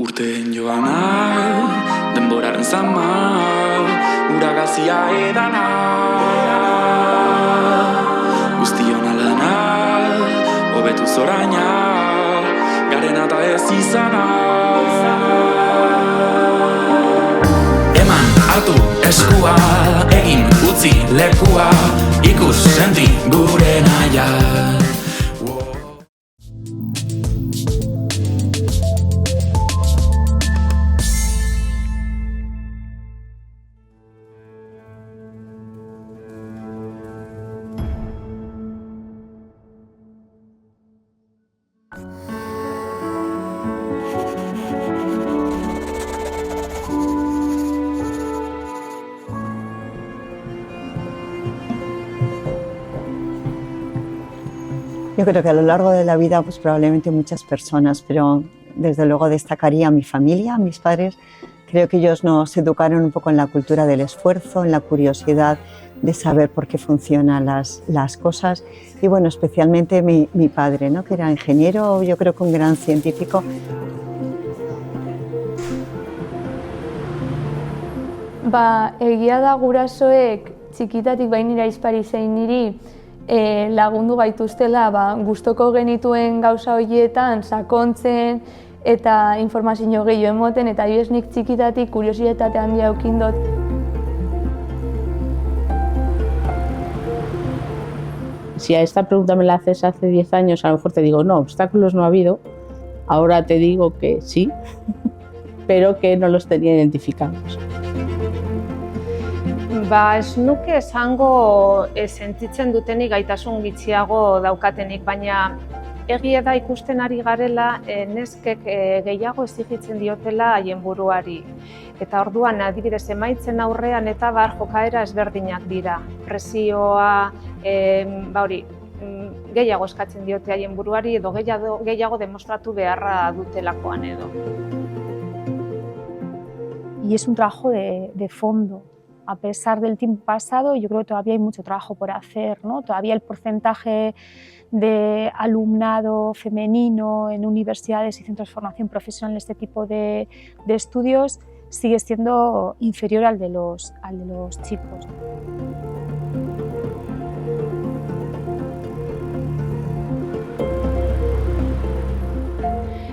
Urteen joana, denboraren zama, uragazia edana. Guztion alana, hobetu zoraina, garena eta ez izana. Eman, hartu, eskua, egin, utzi, lekua, ikus, senti, gure naia. Yo creo que a lo largo de la vida, pues probablemente muchas personas, pero desde luego destacaría a mi familia, a mis padres. Creo que ellos nos educaron un poco en la cultura del esfuerzo, en la curiosidad de saber por qué funcionan las cosas. Y bueno, especialmente mi padre, ¿no? Que era ingeniero, yo creo que un gran científico. Egia da gurasoek txikitatik bainira izpari zein niri lagundu gaituztela gustoko genituen gauza horietan sakontzen eta informazio gehiago emoten, eta adibidez nik txikitatik kuriositate handia edukin dut. Si a esta pregunta me la haces hace 10 años, a lo mejor te digo, no, obstáculos no ha habido. Ahora te digo que sí, pero que no los tenía identificados. Ez nuke esango sentitzen dutenik gaitasun gitxiago daukatenik, baina egia da ikusten ari garela neskek gehiago exijitzen diotela haien buruari. Eta orduan adibidez emaitzen aurrean eta jokaera ezberdinak dira. Presioa, gehiago eskatzen diote haien buruari edo gehiago demostratu beharra dutelakoan edo. Y es un trabajo de fondo. A pesar del tiempo pasado, yo creo que todavía hay mucho trabajo por hacer, ¿no? Todavía el porcentaje de alumnado femenino en universidades y centros de formación profesional en este tipo de estudios sigue siendo inferior al de los chicos.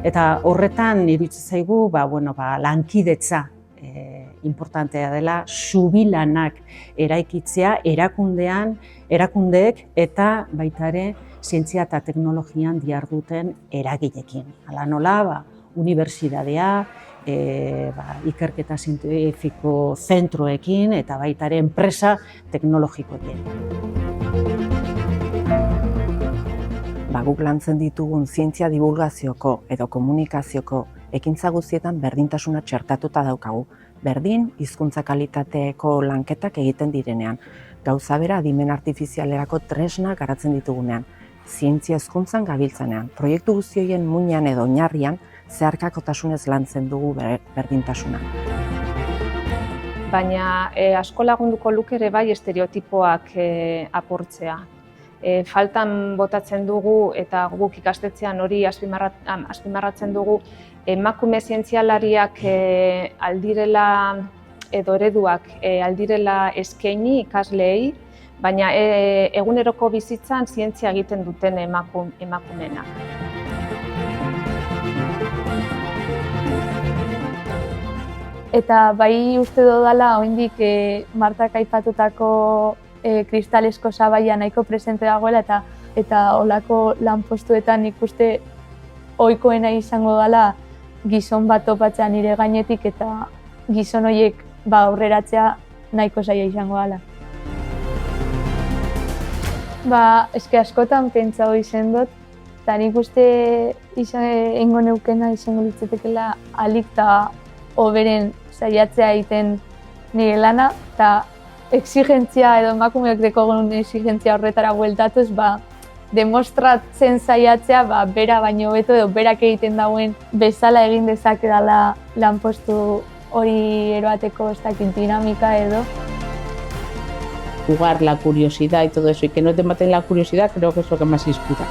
Eta horretan iruditzen zaigu lankidetza importantea dela, subilanak eraikitzea erakundeek eta baita ere zientzia eta teknologian diharduten eragileekin. Hala nola, unibertsitatea, ikerketa zientifiko zentroekin eta baita ere enpresa teknologikoekin. Guk lantzen ditugun zientzia divulgazioko edo komunikazioko ekintza guztietan berdintasuna txertatuta daukagu. Berdin, hizkuntza kalitateko lanketak egiten direnean. Gauza bera adimen artifizialerako tresna garatzen ditugunean. Zientzia hezkuntzan gabiltzanean. Proiektu guzti horien muinean edo oinarrian zeharkakotasunez lantzen dugu berdintasuna. Baina asko lagunduko luke ere bai estereotipoak apurtzea. Faltan botatzen dugu eta guk ikastetxean hori azpimarratzen dugu, emakume zientzialariak aldirela edo ereduak aldirela eskaini ikasleei, baina eguneroko bizitzan zientzia egiten duten emakumeenak. Eta bai uste dudala oraindik Martak aipatutako kristalesko sabaia nahiko presente dagoela eta olako lanpostuetan ikuste ohikoena izango dela gizon bat topatzea nire gainetik eta gizon horiek aurreratzea nahiko zaila izango dela. Eske askotan pentsatu izan dut, eta nik uste egingo neukena izango litzatekeela ahalik eta hoberen saiatzea egiten nire lana, eta exigentzia edo emakumeok dekogun exigentzia horretara bueltatuz, demostratzen saiatzea bera baino hobeto edo berak egiten dauen bezala egin dezakedala lanpostu hori eroateko dinamika edo. Jugar la curiosidad y todo eso, y que no te maten la curiosidad, creo que es lo que más inspira.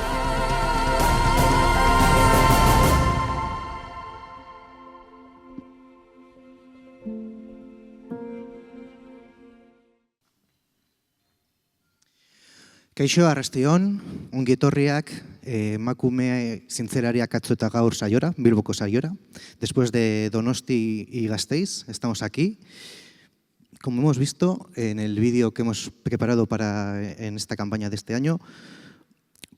Kaixo, arrastion, ongi etorriak emakume zintzilariak atzo eta gaur saiora, Bilboko saiora. Después de Donosti y Gasteiz, estamos aquí. Como hemos visto en el vídeo que hemos preparado en esta campaña de este año,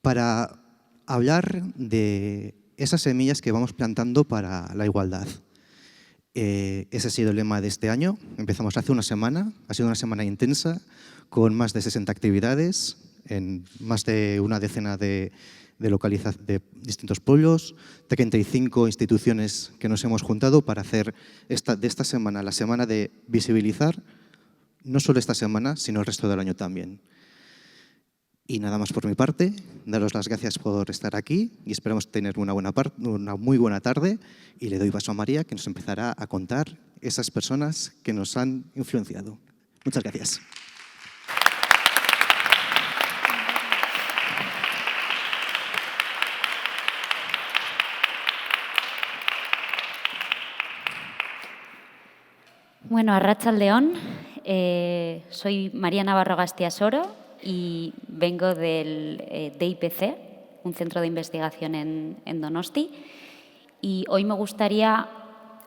para hablar de esas semillas que vamos plantando para la igualdad. Ese ha sido el lema de este año. Empezamos hace una semana, ha sido una semana intensa, con más de 60 actividades, en más de una decena de distintos pueblos, 35 instituciones que nos hemos juntado para hacer de esta semana la semana de visibilizar, no solo esta semana, sino el resto del año también. Y nada más por mi parte, daros las gracias por estar aquí y esperamos tener una muy buena tarde, y le doy paso a María, que nos empezará a contar esas personas que nos han influenciado. Muchas gracias. Bueno, arratsaldeon, soy María Navarro Gastiasoro y vengo del DIPC, un centro de investigación en Donosti, y hoy me gustaría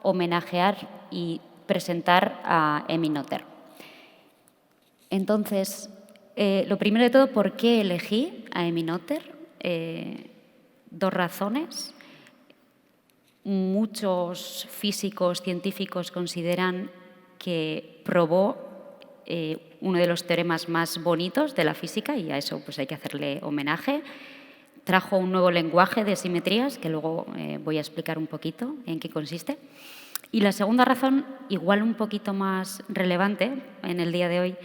homenajear y presentar a Emmy Noether. Entonces, lo primero de todo, ¿por qué elegí a Emmy Noether? Dos razones. Muchos físicos, científicos consideran que probó uno de los teoremas más bonitos de la física, y a eso pues hay que hacerle homenaje. Trajo un nuevo lenguaje de simetrías, que luego voy a explicar un poquito en qué consiste. Y la segunda razón, igual un poquito más relevante en el día de hoy,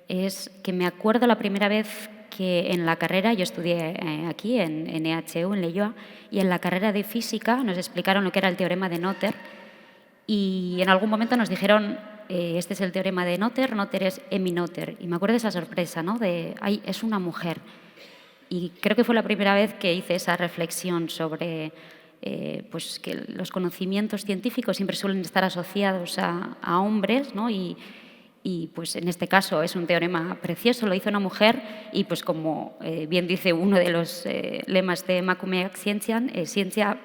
es que me acuerdo la primera vez que en la carrera, yo estudié aquí en EHU, en Leioa, y en la carrera de física nos explicaron lo que era el teorema de Noether, y en algún momento nos dijeron, este es el teorema de Noether, Noether es Emmy Noether. Y me acuerdo de esa sorpresa, ¿no? De, ay, es una mujer. Y creo que fue la primera vez que hice esa reflexión sobre pues que los conocimientos científicos siempre suelen estar asociados a hombres, ¿no? Y pues en este caso es un teorema precioso, lo hizo una mujer, y pues como bien dice uno de los lemas de emakumeak zientzian, zientzia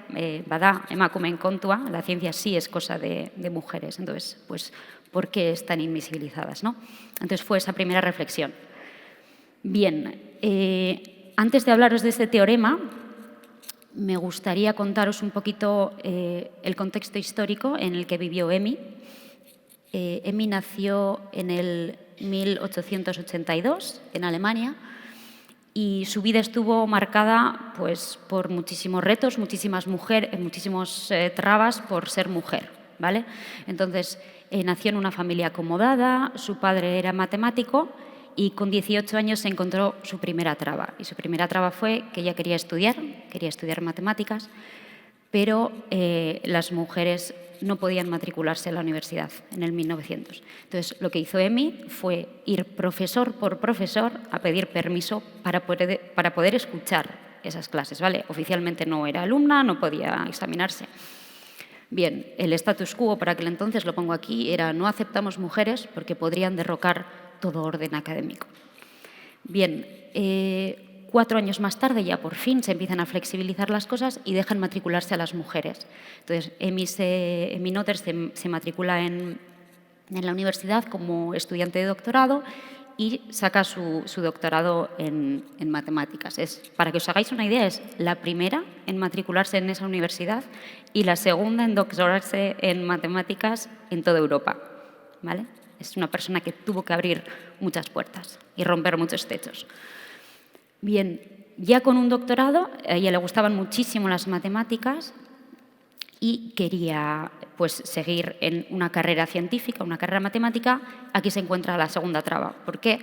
bada emakumeen kontua, la ciencia sí es cosa de mujeres. Entonces, pues, ¿por qué están invisibilizadas, no? Entonces fue esa primera reflexión. Bien, antes de hablaros de este teorema, me gustaría contaros un poquito el contexto histórico en el que vivió Emmy. Emmy nació en el 1882 en Alemania, y su vida estuvo marcada pues, por muchísimos retos, muchísimas trabas por ser mujer, ¿vale? Entonces, nació en una familia acomodada, su padre era matemático, y con 18 años se encontró su primera traba. Y su primera traba fue que ella quería estudiar matemáticas, pero las mujeres no podían matricularse en la universidad en el 1900. Entonces, lo que hizo Emmy fue ir profesor por profesor a pedir permiso para poder escuchar esas clases, ¿vale? Oficialmente no era alumna, no podía examinarse. Bien, el status quo para aquel entonces, lo pongo aquí, era no aceptamos mujeres porque podrían derrocar todo orden académico. Bien, 4 años más tarde ya por fin se empiezan a flexibilizar las cosas y dejan matricularse a las mujeres. Entonces, Emmy Noether se matricula en la universidad como estudiante de doctorado y saca su doctorado en matemáticas. Para que os hagáis una idea, es la primera en matricularse en esa universidad y la segunda en doctorarse en matemáticas en toda Europa, ¿vale? Es una persona que tuvo que abrir muchas puertas y romper muchos techos. Bien, ya con un doctorado, a ella le gustaban muchísimo las matemáticas y quería pues, seguir en una carrera científica, una carrera matemática. Aquí se encuentra la segunda traba. ¿Por qué?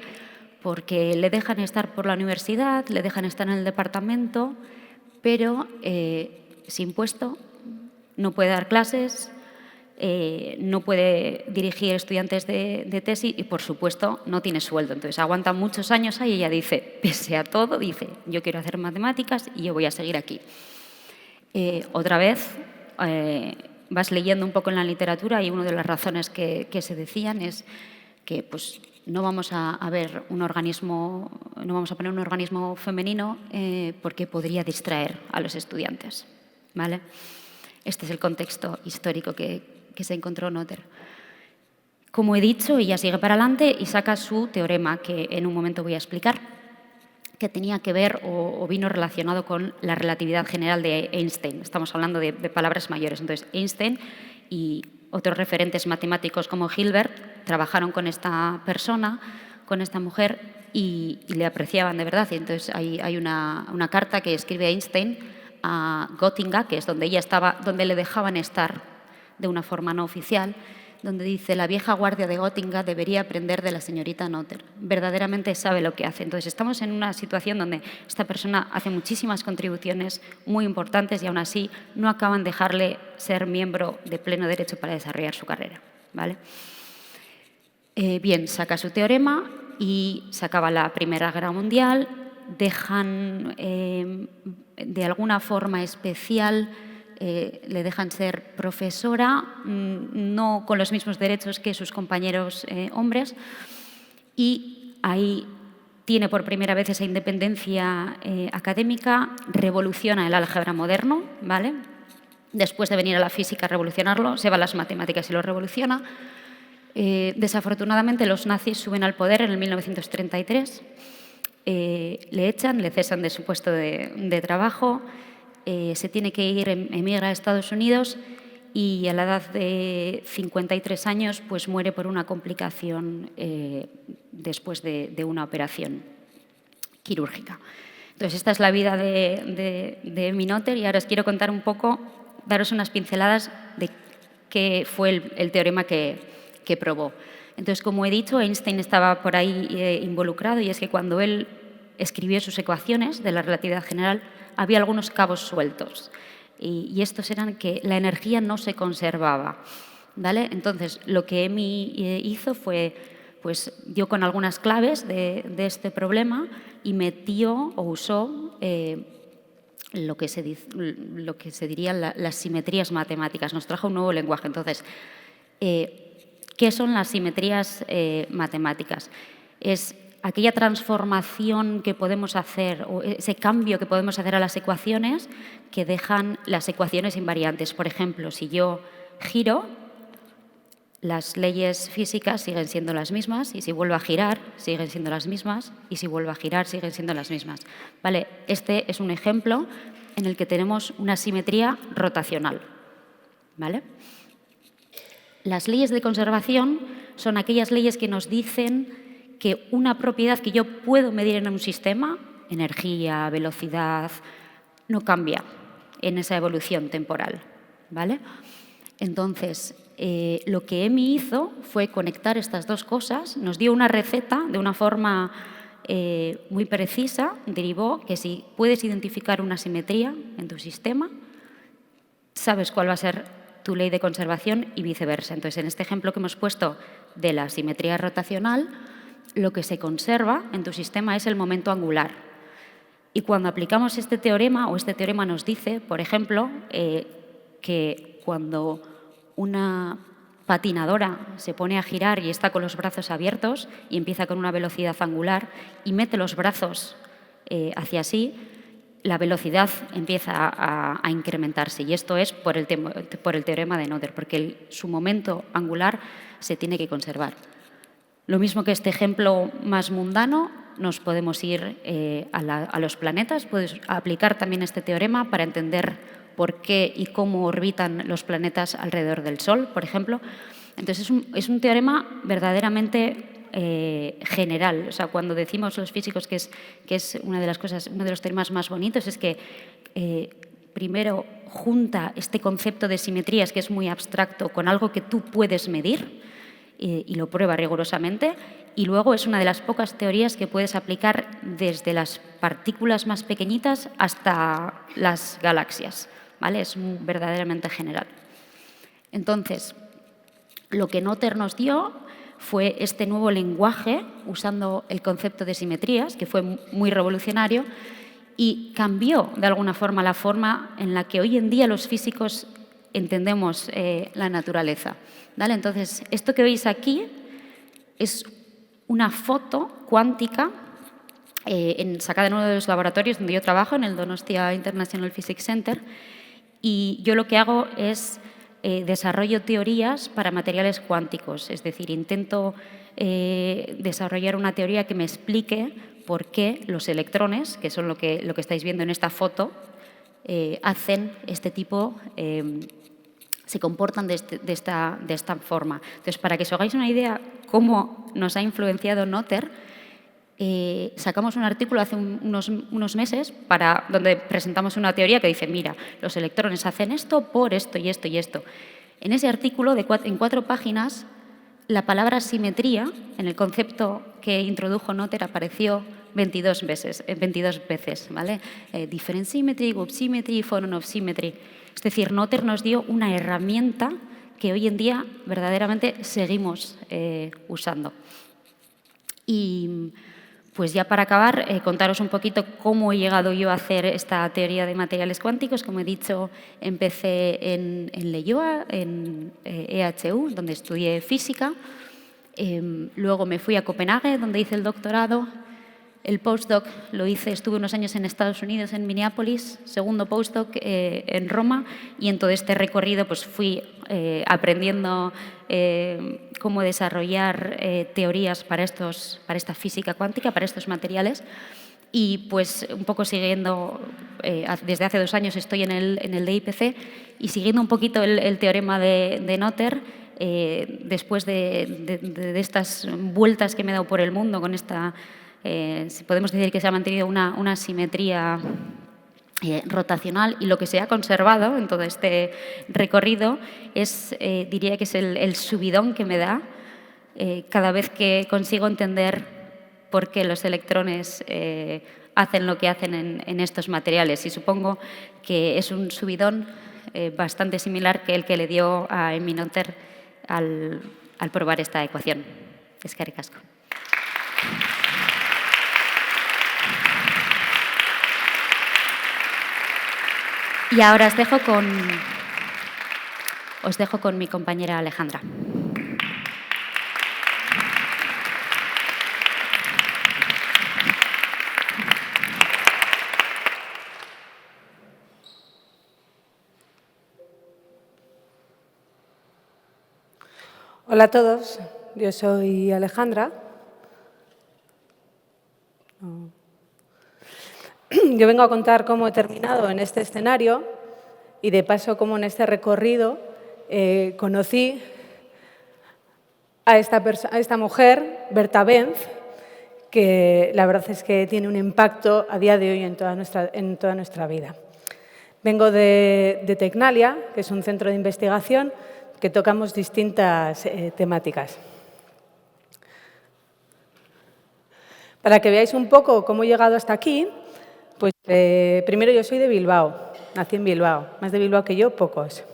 Porque le dejan estar por la universidad, le dejan estar en el departamento, pero sin puesto, no puede dar clases, no puede dirigir estudiantes de tesis y, por supuesto, no tiene sueldo. Entonces, aguanta muchos años ahí y ella dice, pese a todo, dice, yo quiero hacer matemáticas y yo voy a seguir aquí. Otra vez, vas leyendo un poco en la literatura y una de las razones que se decían es que pues, no vamos a ver un organismo, no vamos a poner un organismo femenino porque podría distraer a los estudiantes, ¿vale? Este es el contexto histórico que se encontró Noether. Como he dicho, ella sigue para adelante y saca su teorema, que en un momento voy a explicar, que tenía que ver o vino relacionado con la relatividad general de Einstein. Estamos hablando de palabras mayores. Entonces, Einstein y otros referentes matemáticos como Hilbert trabajaron con esta persona, con esta mujer, y le apreciaban de verdad. Y entonces hay una carta que escribe Einstein a Göttingen, que es donde ella estaba, donde le dejaban estar de una forma no oficial, donde dice: la vieja guardia de Göttingen debería aprender de la señorita Noether. Verdaderamente sabe lo que hace. Entonces, estamos en una situación donde esta persona hace muchísimas contribuciones muy importantes y aún así no acaban de dejarle ser miembro de pleno derecho para desarrollar su carrera, ¿vale? Bien, saca su teorema y se acaba la Primera Guerra Mundial. Dejan, de alguna forma especial, le dejan ser profesora, no con los mismos derechos que sus compañeros hombres, y ahí tiene por primera vez esa independencia académica, revoluciona el álgebra moderno, ¿vale? Después de venir a la física a revolucionarlo, se va a las matemáticas y lo revoluciona. Desafortunadamente, los nazis suben al poder en el 1933, le echan, le cesan de su puesto de trabajo, se tiene que ir, emigra a Estados Unidos y a la edad de 53 años pues muere por una complicación después de una operación quirúrgica. Entonces, esta es la vida de Emmy Noether y ahora os quiero contar un poco, daros unas pinceladas de qué fue el teorema que probó. Entonces, como he dicho, Einstein estaba por ahí involucrado, y es que cuando él escribió sus ecuaciones de la relatividad general había algunos cabos sueltos y estos eran que la energía no se conservaba, ¿vale? Entonces, lo que Emmy hizo fue, pues dio con algunas claves de este problema y metió o usó lo que se dirían las simetrías matemáticas. Nos trajo un nuevo lenguaje. Entonces, ¿qué son las simetrías matemáticas? Es aquella transformación que podemos hacer, o ese cambio que podemos hacer a las ecuaciones que dejan las ecuaciones invariantes. Por ejemplo, si yo giro, las leyes físicas siguen siendo las mismas, y si vuelvo a girar, siguen siendo las mismas, y si vuelvo a girar, siguen siendo las mismas. ¿Vale? Este es un ejemplo en el que tenemos una simetría rotacional, ¿vale? Las leyes de conservación son aquellas leyes que nos dicen que una propiedad que yo puedo medir en un sistema, energía, velocidad, no cambia en esa evolución temporal, ¿vale? Entonces, lo que Emmy hizo fue conectar estas dos cosas, nos dio una receta de una forma muy precisa, derivó que si puedes identificar una simetría en tu sistema, sabes cuál va a ser tu ley de conservación y viceversa. Entonces, en este ejemplo que hemos puesto de la simetría rotacional, lo que se conserva en tu sistema es el momento angular. Y cuando aplicamos este teorema, o este teorema nos dice, por ejemplo, que cuando una patinadora se pone a girar y está con los brazos abiertos y empieza con una velocidad angular y mete los brazos hacia sí, la velocidad empieza a incrementarse. Y esto es por el teorema de Noether, porque su momento angular se tiene que conservar. Lo mismo que este ejemplo más mundano, nos podemos ir a los planetas, puedes aplicar también este teorema para entender por qué y cómo orbitan los planetas alrededor del Sol, por ejemplo. Entonces, es un teorema verdaderamente general. O sea, cuando decimos los físicos que es una de las cosas, uno de los teoremas más bonitos, es que primero junta este concepto de simetrías, que es muy abstracto, con algo que tú puedes medir, y lo prueba rigurosamente, y luego es una de las pocas teorías que puedes aplicar desde las partículas más pequeñitas hasta las galaxias, ¿vale? Es verdaderamente general. Entonces, lo que Noether nos dio fue este nuevo lenguaje, usando el concepto de simetrías, que fue muy revolucionario, y cambió de alguna forma la forma en la que hoy en día los físicos entendemos la naturaleza, ¿vale? Entonces, esto que veis aquí es una foto cuántica sacada en uno de los laboratorios donde yo trabajo, en el Donostia International Physics Center, y yo lo que hago es desarrollo teorías para materiales cuánticos, es decir, intento desarrollar una teoría que me explique por qué los electrones, que son lo que estáis viendo en esta foto, hacen este tipo, se comportan de esta forma. Entonces, para que os hagáis una idea cómo nos ha influenciado Noether, sacamos un artículo hace unos meses donde presentamos una teoría que dice, mira, los electrones hacen esto por esto y esto y esto. En ese artículo, en 4 páginas, la palabra simetría, en el concepto que introdujo Noether, apareció 22 veces, ¿vale? Different symmetry, group symmetry, phonon of symmetry. Es decir, Noether nos dio una herramienta que hoy en día verdaderamente seguimos usando. Y pues ya para acabar, contaros un poquito cómo he llegado yo a hacer esta teoría de materiales cuánticos. Como he dicho, empecé en Leioa, en EHU, donde estudié física. Luego me fui a Copenhague, donde hice el doctorado. El postdoc lo hice, estuve unos años en Estados Unidos, en Minneapolis, segundo postdoc en Roma, y en todo este recorrido pues fui aprendiendo cómo desarrollar teorías para esta física cuántica, para estos materiales, y pues un poco siguiendo, desde hace 2 años estoy en el DIPC, y siguiendo un poquito el teorema de Noether, después de estas vueltas que me he dado por el mundo con esta... podemos decir que se ha mantenido una simetría rotacional, y lo que se ha conservado en todo este recorrido diría que es el subidón que me da cada vez que consigo entender por qué los electrones hacen lo que hacen en estos materiales. Y supongo que es un subidón bastante similar que el que le dio a Emmy Noether al probar esta ecuación. Eskerrik asko. Y ahora os dejo con mi compañera Alejandra. Hola a todos, yo soy Alejandra. Yo vengo a contar cómo he terminado en este escenario y, de paso, cómo en este recorrido conocí a esta mujer, Berta Benz, que la verdad es que tiene un impacto a día de hoy en toda nuestra vida. Vengo de Tecnalia, que es un centro de investigación que tocamos distintas temáticas. Para que veáis un poco cómo he llegado hasta aquí, pues primero yo soy de Bilbao, nací en Bilbao, más de Bilbao que yo, pocos.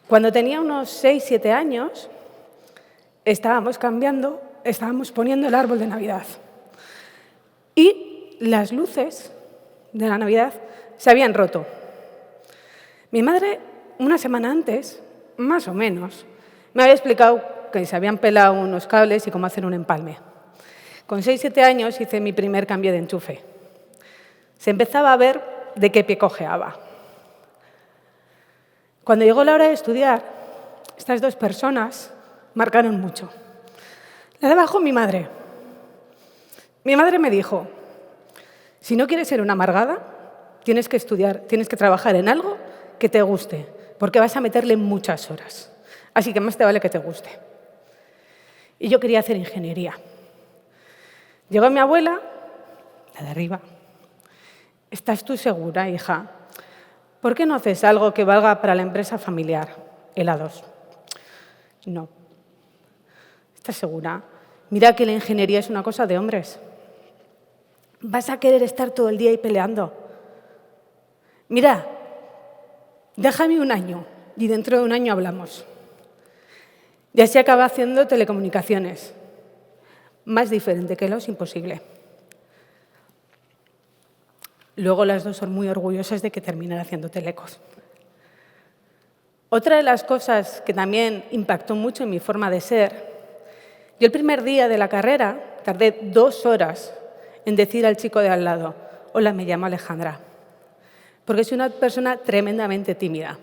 Cuando tenía unos 6, 7 años, estábamos poniendo el árbol de Navidad. Y las luces de la Navidad se habían roto. Mi madre, una semana antes, más o menos, me había explicado que se habían pelado unos cables y cómo hacer un empalme. Con 6, 7 años hice mi primer cambio de enchufe. Se empezaba a ver de qué pie cojeaba. Cuando llegó la hora de estudiar, estas 2 personas marcaron mucho. La de abajo, mi madre. Mi madre me dijo, si no quieres ser una amargada, tienes que estudiar, tienes que trabajar en algo que te guste, porque vas a meterle muchas horas. Así que más te vale que te guste. Y yo quería hacer ingeniería. Llegó mi abuela, la de arriba. ¿Estás tú segura, hija? ¿Por qué no haces algo que valga para la empresa familiar? Helados. No. ¿Estás segura? Mira que la ingeniería es una cosa de hombres. ¿Vas a querer estar todo el día ahí peleando? Mira, déjame 1 año y dentro de 1 año hablamos. Y así acaba haciendo telecomunicaciones. Más diferente que lo es imposible. Luego las 2 son muy orgullosas de que terminan haciendo telecos. Otra de las cosas que también impactó mucho en mi forma de ser Yo el primer día de la carrera tardé 2 horas en decir al chico de al lado, hola, me llamo Alejandra, porque soy una persona tremendamente tímida.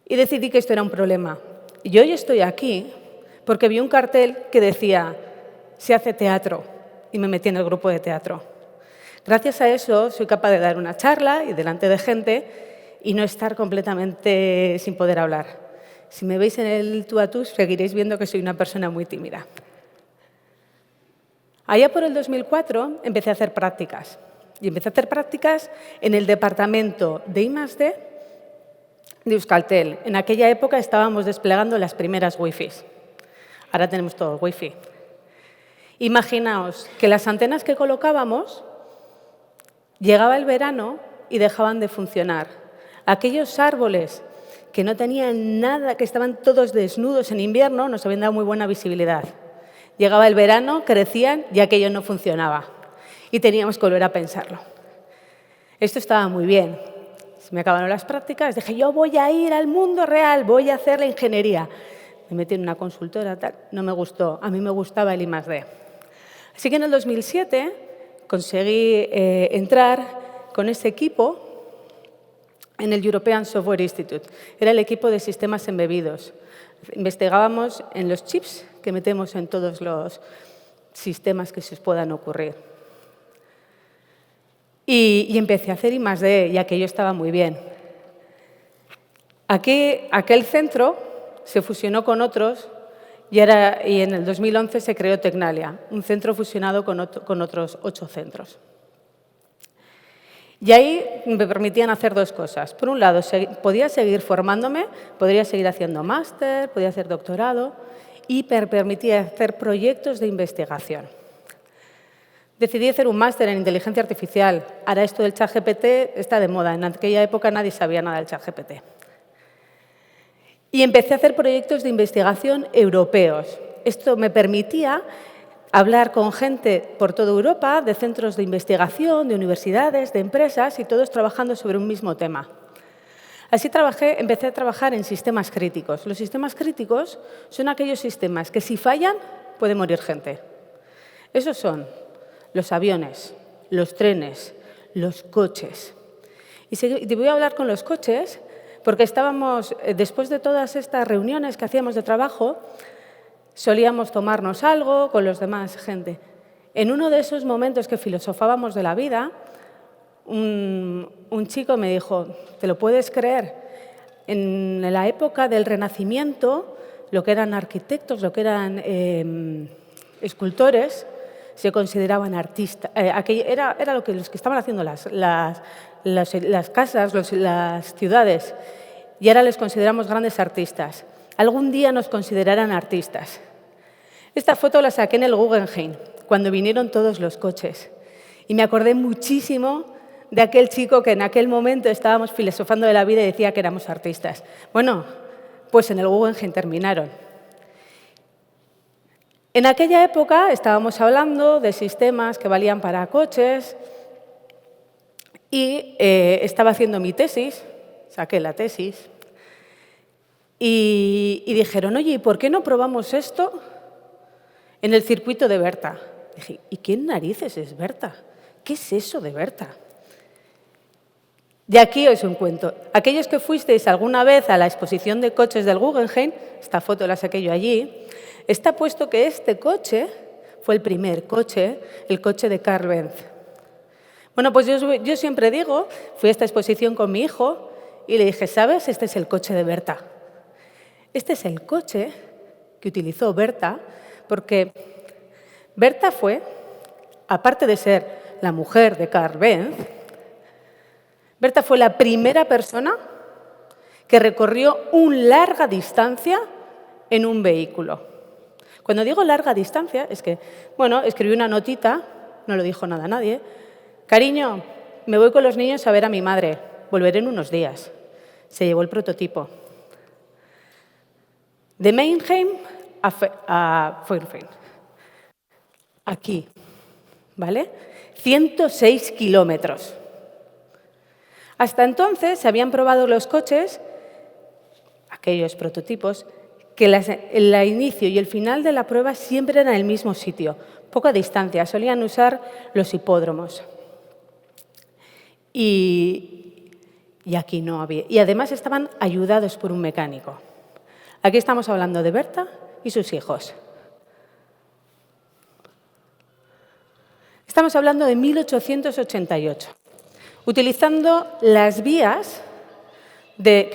Y decidí que esto era un problema. Y hoy estoy aquí porque vi un cartel que decía, se hace teatro, y me metí en el grupo de teatro. Gracias a eso soy capaz de dar una charla y delante de gente y no estar completamente sin poder hablar. Si me veis en el tú a tú, seguiréis viendo que soy una persona muy tímida. Allá por el 2004 empecé a hacer prácticas. Y empecé a hacer prácticas en el departamento de I+D de Euskaltel. En aquella época estábamos desplegando las primeras wifis. Ahora tenemos todo wifi. Imaginaos que las antenas que colocábamos, llegaba el verano y dejaban de funcionar. Aquellos árboles que no tenían nada, que estaban todos desnudos en invierno, nos habían dado muy buena visibilidad. Llegaba el verano, crecían y aquello no funcionaba. Y teníamos que volver a pensarlo. Esto estaba muy bien. Se me acabaron las prácticas, dije, yo voy a ir al mundo real, voy a hacer la ingeniería. Me metí en una consultora, tal. No me gustó, a mí me gustaba el I+D. Así que en el 2007 conseguí entrar con ese equipo en el European Software Institute. Era el equipo de sistemas embebidos. Investigábamos en los chips que metemos en todos los sistemas que se os puedan ocurrir. Y empecé a hacer I+D y aquello estaba muy bien. Aquel centro se fusionó con otros y en el 2011 se creó Tecnalia, un centro fusionado con otros 8 centros. Y ahí me permitían hacer 2 cosas. Por un lado, podía seguir formándome, podría seguir haciendo máster, podía hacer doctorado y permitía hacer proyectos de investigación. Decidí hacer un máster en inteligencia artificial. Ahora esto del ChatGPT está de moda. En aquella época nadie sabía nada del ChatGPT. Y empecé a hacer proyectos de investigación europeos. Esto me permitía hablar con gente por toda Europa, de centros de investigación, de universidades, de empresas, y todos trabajando sobre un mismo tema. Así empecé a trabajar en sistemas críticos. Los sistemas críticos son aquellos sistemas que si fallan puede morir gente. Esos son los aviones, los trenes, los coches. Y te voy a hablar con los coches porque estábamos, después de todas estas reuniones que hacíamos de trabajo, solíamos tomarnos algo con los demás gente. En uno de esos momentos que filosofábamos de la vida, un chico me dijo, ¿te lo puedes creer? En la época del Renacimiento, lo que eran arquitectos, lo que eran escultores, se consideraban artistas. Era lo que los que estaban haciendo las casas, las ciudades, y ahora les consideramos grandes artistas. Algún día nos considerarán artistas. Esta foto la saqué en el Guggenheim, cuando vinieron todos los coches. Y me acordé muchísimo de aquel chico que en aquel momento estábamos filosofando de la vida y decía que éramos artistas. Bueno, pues en el Guggenheim terminaron. En aquella época estábamos hablando de sistemas que valían para coches y estaba haciendo mi tesis, saqué la tesis, y dijeron, oye, ¿y por qué no probamos esto en el circuito de Berta? Dije, ¿y quién narices es Berta? ¿Qué es eso de Berta? Y aquí os un cuento. Aquellos que fuisteis alguna vez a la exposición de coches del Guggenheim, esta foto la saqué yo allí, está puesto que este coche fue el primer coche, el coche de Carl Benz. Bueno, pues yo siempre digo, fui a esta exposición con mi hijo y le dije, ¿sabes? Este es el coche de Berta. Este es el coche que utilizó Berta porque Berta fue, aparte de ser la mujer de Carl Benz, Berta fue la primera persona que recorrió una larga distancia en un vehículo. Cuando digo larga distancia, es que, bueno, escribí una notita, no lo dijo nada a nadie. Cariño, me voy con los niños a ver a mi madre, volveré en unos días. Se llevó el prototipo. De Mannheim a Feuerfeld. Aquí, ¿vale? 106 kilómetros. Hasta entonces se habían probado los coches, aquellos prototipos, que el inicio y el final de la prueba siempre eran en el mismo sitio, poca distancia, solían usar los hipódromos. Y aquí no había. Y además estaban ayudados por un mecánico. Aquí estamos hablando de Berta y sus hijos. Estamos hablando de 1888, utilizando las vías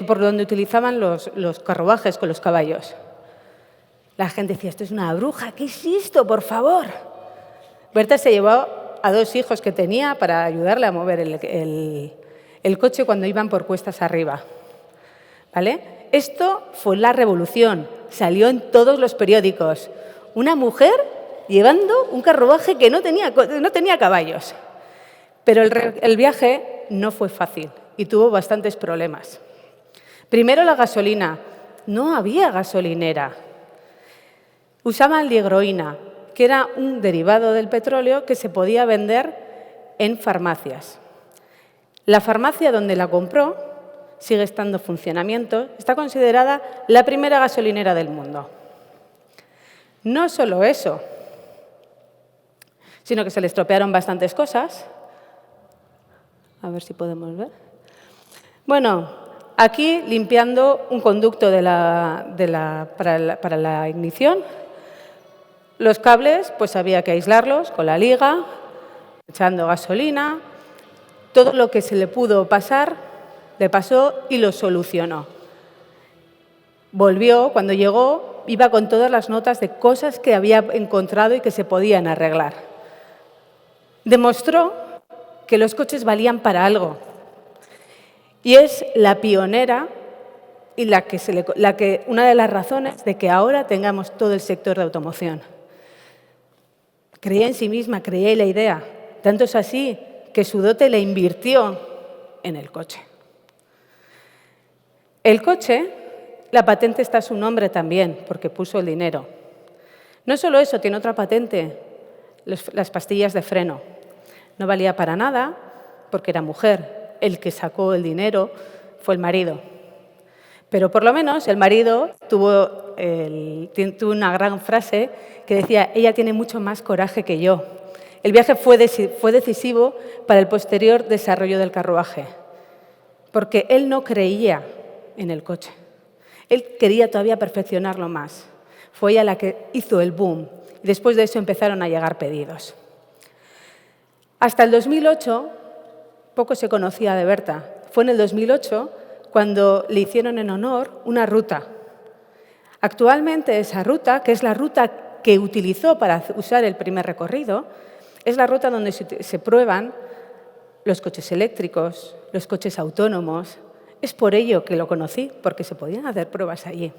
por donde utilizaban los carruajes con los caballos. La gente decía, esto es una bruja, ¿qué es esto, por favor? Berta se llevó a 2 hijos que tenía para ayudarle a mover el coche cuando iban por cuestas arriba. ¿Vale? Esto fue la revolución, salió en todos los periódicos. Una mujer llevando un carruaje que no tenía caballos. Pero el viaje no fue fácil y tuvo bastantes problemas. Primero la gasolina. No había gasolinera. Usaban ligroína, que era un derivado del petróleo que se podía vender en farmacias. La farmacia donde la compró sigue estando en funcionamiento. Está considerada la primera gasolinera del mundo. No solo eso, sino que se le estropearon bastantes cosas. A ver si podemos ver. Bueno, aquí limpiando un conducto para la ignición. Los cables, pues había que aislarlos con la liga, echando gasolina. Todo lo que se le pudo pasar, le pasó y lo solucionó. Volvió, cuando llegó, iba con todas las notas de cosas que había encontrado y que se podían arreglar. Demostró que los coches valían para algo. Y es la pionera y una de las razones de que ahora tengamos todo el sector de automoción. Creía en sí misma, creía en la idea. Tanto es así que su dote la invirtió en el coche. El coche, la patente está a su nombre también, porque puso el dinero. No solo eso, tiene otra patente, las pastillas de freno. No valía para nada, porque era mujer. El que sacó el dinero fue el marido. Pero por lo menos el marido tuvo una gran frase que decía, ella tiene mucho más coraje que yo. El viaje fue decisivo para el posterior desarrollo del carruaje, porque él no creía en el coche. Él quería todavía perfeccionarlo más. Fue ella la que hizo el boom y después de eso empezaron a llegar pedidos. Hasta el 2008 poco se conocía de Berta. Fue en el 2008 cuando le hicieron en honor una ruta. Actualmente esa ruta, que es la ruta que utilizó para usar el primer recorrido, es la ruta donde se prueban los coches eléctricos, los coches autónomos. Es por ello que lo conocí, porque se podían hacer pruebas allí.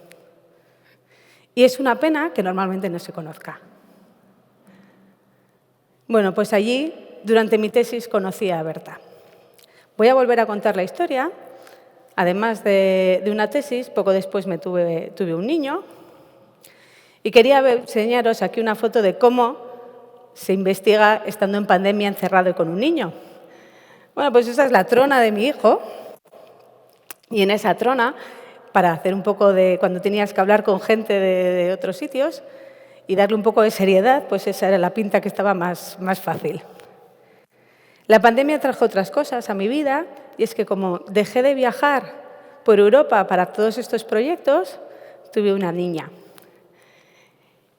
Y es una pena que normalmente no se conozca. Bueno, pues allí, durante mi tesis, conocí a Berta. Voy a volver a contar la historia. Además de una tesis, poco después tuve un niño y quería enseñaros aquí una foto de cómo se investiga estando en pandemia encerrado con un niño. Bueno, pues esa es la trona de mi hijo y en esa trona, para hacer un poco de cuando tenías que hablar con gente de otros sitios y darle un poco de seriedad, pues esa era la pinta que estaba más fácil. La pandemia trajo otras cosas a mi vida y es que como dejé de viajar por Europa para todos estos proyectos, tuve una niña.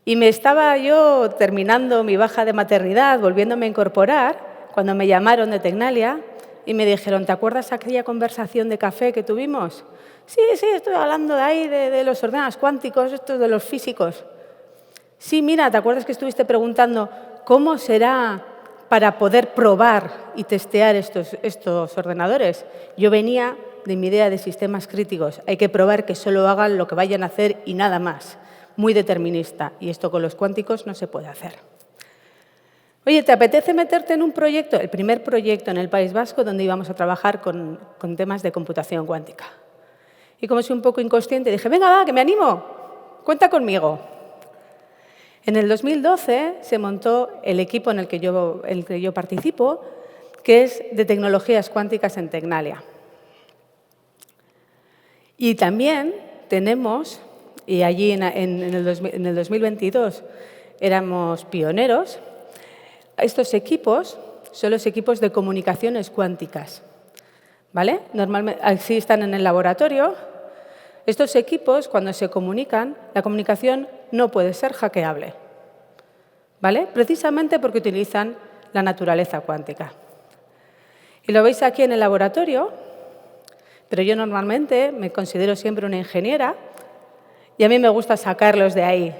Y me estaba yo terminando mi baja de maternidad, volviéndome a incorporar, cuando me llamaron de Tecnalia y me dijeron, ¿te acuerdas aquella conversación de café que tuvimos? Sí, estoy hablando de ahí, de los ordenadores cuánticos, estos de los físicos. Sí, mira, ¿te acuerdas que estuviste preguntando cómo será para poder probar y testear estos ordenadores? Yo venía de mi idea de sistemas críticos. Hay que probar que solo hagan lo que vayan a hacer y nada más. Muy determinista. Y esto con los cuánticos no se puede hacer. Oye, ¿te apetece meterte en un proyecto? El primer proyecto en el País Vasco donde íbamos a trabajar con temas de computación cuántica. Y como soy un poco inconsciente, dije, venga, va, que me animo. Cuenta conmigo. En el 2012 se montó el equipo en el que yo participo, que es de tecnologías cuánticas en Tecnalia. Y también tenemos y allí en el 2022 éramos pioneros. Estos equipos son los equipos de comunicaciones cuánticas, ¿vale? Normalmente así están en el laboratorio. Estos equipos, cuando se comunican, la comunicación no puede ser hackeable, ¿vale? Precisamente porque utilizan la naturaleza cuántica. Y lo veis aquí en el laboratorio, pero yo normalmente me considero siempre una ingeniera y a mí me gusta sacarlos de ahí.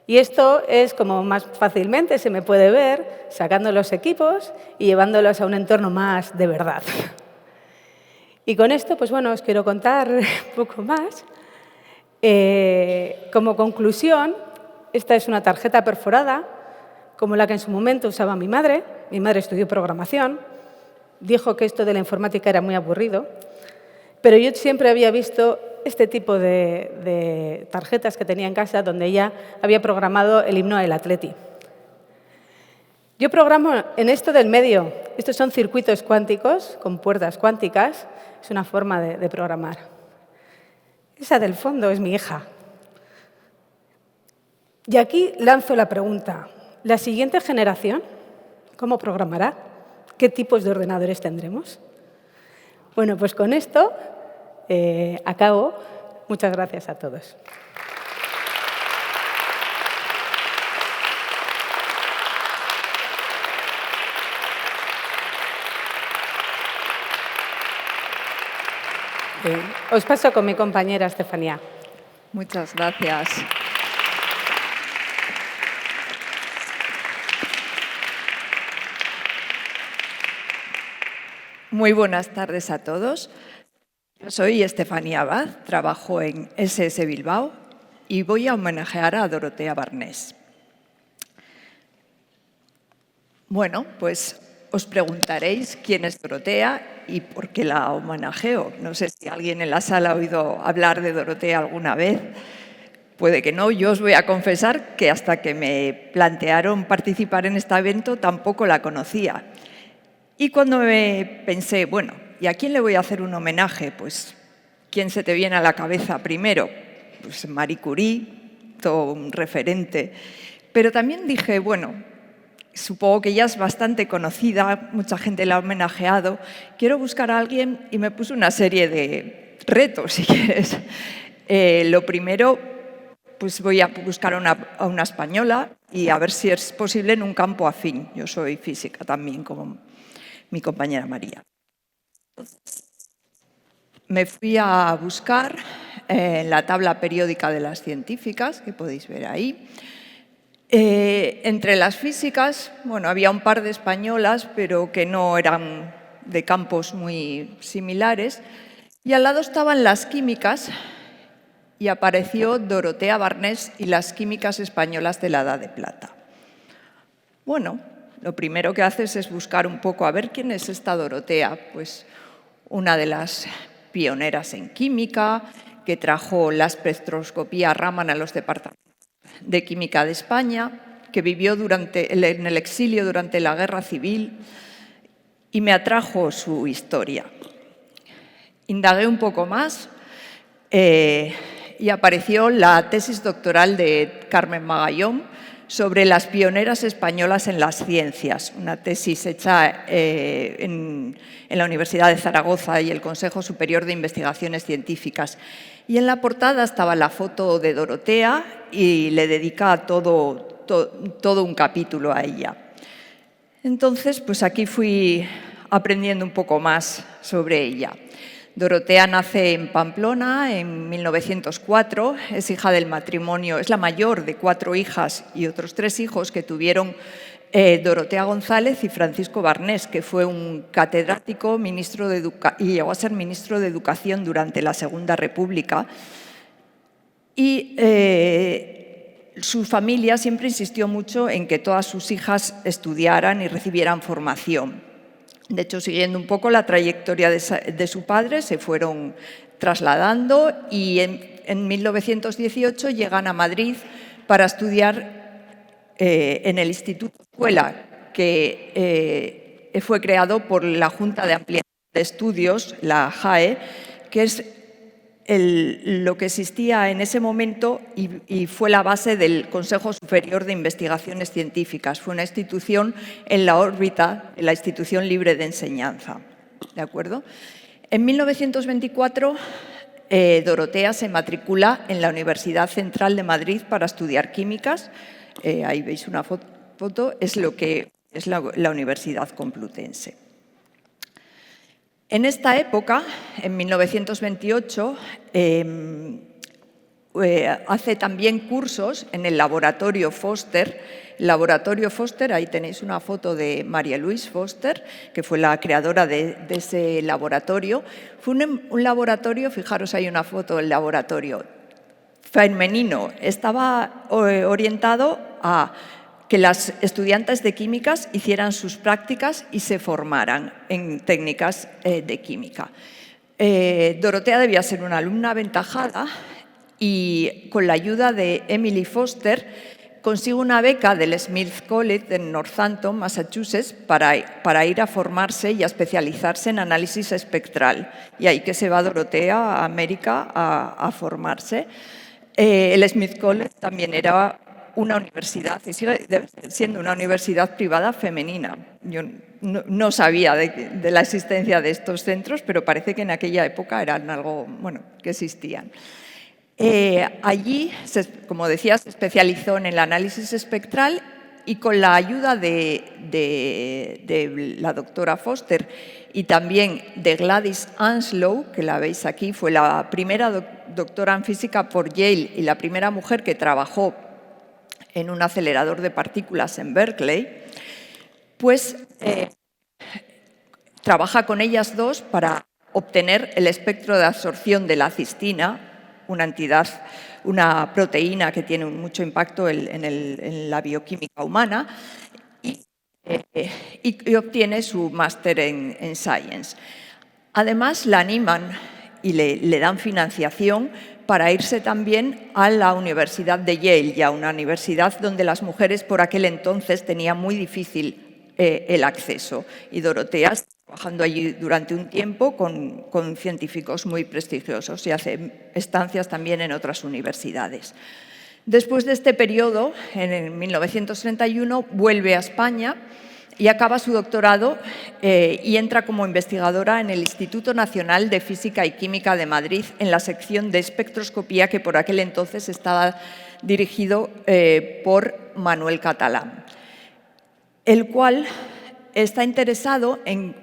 Y esto es como más fácilmente se me puede ver sacando los equipos y llevándolos a un entorno más de verdad. Y con esto, pues bueno, os quiero contar un poco más. Como conclusión, esta es una tarjeta perforada, como la que en su momento usaba mi madre. Mi madre estudió programación, dijo que esto de la informática era muy aburrido, pero yo siempre había visto este tipo de tarjetas que tenía en casa donde ella había programado el himno del Atleti. Yo programo en esto del medio. Estos son circuitos cuánticos con puertas cuánticas. Es una forma de programar. Esa del fondo es mi hija. Y aquí lanzo la pregunta. ¿La siguiente generación cómo programará? ¿Qué tipos de ordenadores tendremos? Bueno, pues con esto acabo. Muchas gracias a todos. Os paso con mi compañera Estefanía. Muchas gracias. Muy buenas tardes a todos. Soy Estefanía Abad, trabajo en SS Bilbao y voy a homenajear a Dorotea Barnés. Bueno, pues os preguntaréis quién es Dorotea y por qué la homenajeo. No sé si alguien en la sala ha oído hablar de Dorotea alguna vez. Puede que no. Yo os voy a confesar que hasta que me plantearon participar en este evento tampoco la conocía. Y cuando me pensé, bueno, ¿y a quién le voy a hacer un homenaje? Pues, ¿quién se te viene a la cabeza primero? Pues Marie Curie, todo un referente. Pero también dije, bueno, supongo que ella es bastante conocida, mucha gente la ha homenajeado. Quiero buscar a alguien y me puse una serie de retos, si quieres. Lo primero, pues voy a buscar a una española y a ver si es posible en un campo afín. Yo soy física también, como mi compañera María. Me fui a buscar en la tabla periódica de las científicas, que podéis ver ahí. Entre las físicas, bueno, había un par de españolas, pero que no eran de campos muy similares. Y al lado estaban las químicas y apareció Dorotea Barnés y las químicas españolas de la Edad de Plata. Bueno, lo primero que haces es buscar un poco a ver quién es esta Dorotea, pues una de las pioneras en química, que trajo la espectroscopía Raman a los departamentos de química de España, que vivió en el exilio durante la Guerra Civil y me atrajo su historia. Indagué un poco más y apareció la tesis doctoral de Carmen Magallón sobre las pioneras españolas en las ciencias, una tesis hecha en la Universidad de Zaragoza y el Consejo Superior de Investigaciones Científicas. Y en la portada estaba la foto de Dorotea y le dedica todo un capítulo a ella. Entonces, pues aquí fui aprendiendo un poco más sobre ella. Dorotea nace en Pamplona en 1904, es hija del matrimonio, es la mayor de 4 hijas y otros 3 hijos que tuvieron Dorotea González y Francisco Barnés, que fue un catedrático y llegó a ser ministro de Educación durante la Segunda República. Y su familia siempre insistió mucho en que todas sus hijas estudiaran y recibieran formación. De hecho, siguiendo un poco la trayectoria de su padre, se fueron trasladando y en 1918 llegan a Madrid para estudiar en el Instituto Escuela, que fue creado por la Junta de Ampliación de Estudios, la JAE, que es lo que existía en ese momento y fue la base del Consejo Superior de Investigaciones Científicas. Fue una institución en la órbita de la Institución Libre de Enseñanza. ¿De acuerdo? En 1924, Dorotea se matricula en la Universidad Central de Madrid para estudiar químicas. Ahí veis una foto, es lo que es la Universidad Complutense. En esta época, en 1928, hace también cursos en el Laboratorio Foster. El Laboratorio Foster, ahí tenéis una foto de María Louise Foster, que fue la creadora de ese laboratorio. Fue un laboratorio, fijaros, hay una foto del laboratorio femenino. Estaba orientado a que las estudiantes de químicas hicieran sus prácticas y se formaran en técnicas de química. Dorotea debía ser una alumna aventajada y con la ayuda de Emily Foster consigue una beca del Smith College en Northampton, Massachusetts, para ir a formarse y a especializarse en análisis espectral. Y ahí que se va Dorotea a América a formarse. El Smith College también era una universidad, y sigue siendo una universidad privada femenina. Yo no sabía de la existencia de estos centros, pero parece que en aquella época eran algo, bueno, que existían. Allí, como decía, se especializó en el análisis espectral y con la ayuda de la doctora Foster y también de Gladys Anslow, que la veis aquí, fue la primera doctora en física por Yale y la primera mujer que trabajó en un acelerador de partículas en Berkeley, pues trabaja con ellas dos para obtener el espectro de absorción de la cistina, una proteína que tiene mucho impacto en la bioquímica humana, y obtiene su máster en Science. Además, la animan y le dan financiación para irse también a la Universidad de Yale, ya una universidad donde las mujeres por aquel entonces tenían muy difícil el acceso. Y Dorotea está trabajando allí durante un tiempo con científicos muy prestigiosos y hace estancias también en otras universidades. Después de este periodo, en 1931, vuelve a España y acaba su doctorado y entra como investigadora en el Instituto Nacional de Física y Química de Madrid en la sección de espectroscopía que por aquel entonces estaba dirigido por Manuel Catalán, el cual está interesado en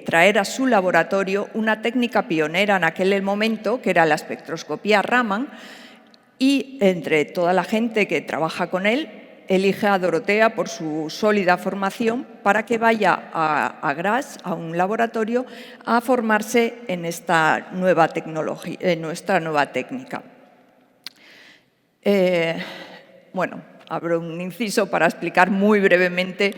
traer a su laboratorio una técnica pionera en aquel momento, que era la espectroscopía Raman, y entre toda la gente que trabaja con él, elige a Dorotea por su sólida formación para que vaya a Graz, a un laboratorio, a formarse en esta nueva tecnología, en nuestra nueva técnica. Bueno, abro un inciso para explicar muy brevemente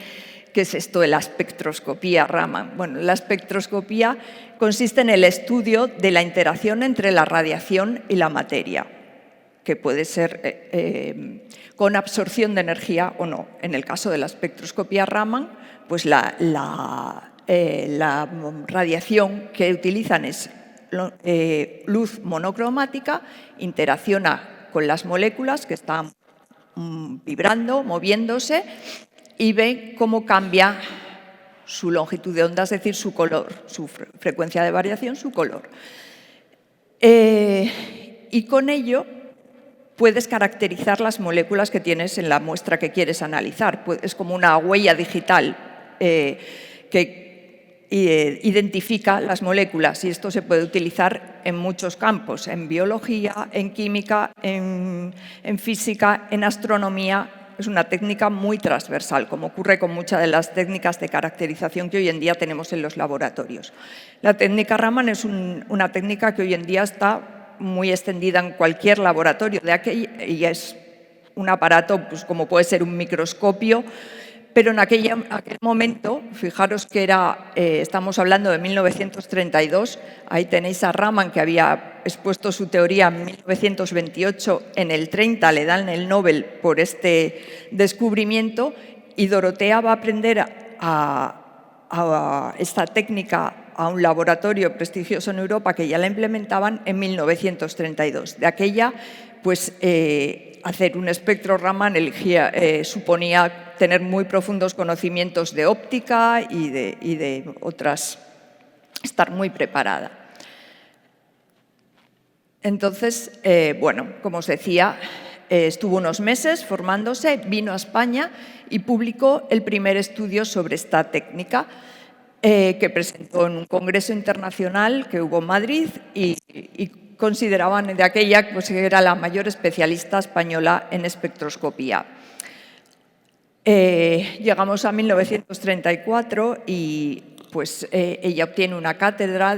qué es esto de la espectroscopía Raman. Bueno, la espectroscopía consiste en el estudio de la interacción entre la radiación y la materia, que puede ser con absorción de energía o no. En el caso de la espectroscopía Raman, pues la radiación que utilizan es luz monocromática, interacciona con las moléculas que están vibrando, moviéndose, y ve cómo cambia su longitud de onda, es decir, su color, su frecuencia de variación, su color. Y con ello puedes caracterizar las moléculas que tienes en la muestra que quieres analizar. Es como una huella digital que identifica las moléculas, y esto se puede utilizar en muchos campos, en biología, en química, en física, en astronomía. Es una técnica muy transversal, como ocurre con muchas de las técnicas de caracterización que hoy en día tenemos en los laboratorios. La técnica Raman es una técnica que hoy en día está muy extendida en cualquier laboratorio y es un aparato, pues, como puede ser un microscopio, pero en aquel momento, fijaros que estamos hablando de 1932, ahí tenéis a Raman, que había expuesto su teoría en 1928, en el 30 le dan el Nobel por este descubrimiento, y Dorotea va a aprender a esta técnica a un laboratorio prestigioso en Europa que ya la implementaban en 1932. De aquella, pues hacer un espectro Raman suponía tener muy profundos conocimientos de óptica y de otras, estar muy preparada. Entonces, bueno, como os decía, estuvo unos meses formándose, vino a España y publicó el primer estudio sobre esta técnica que presentó en un congreso internacional que hubo en Madrid y consideraban de aquella pues, que era la mayor especialista española en espectroscopía. Llegamos a 1934 y pues, ella obtiene una cátedra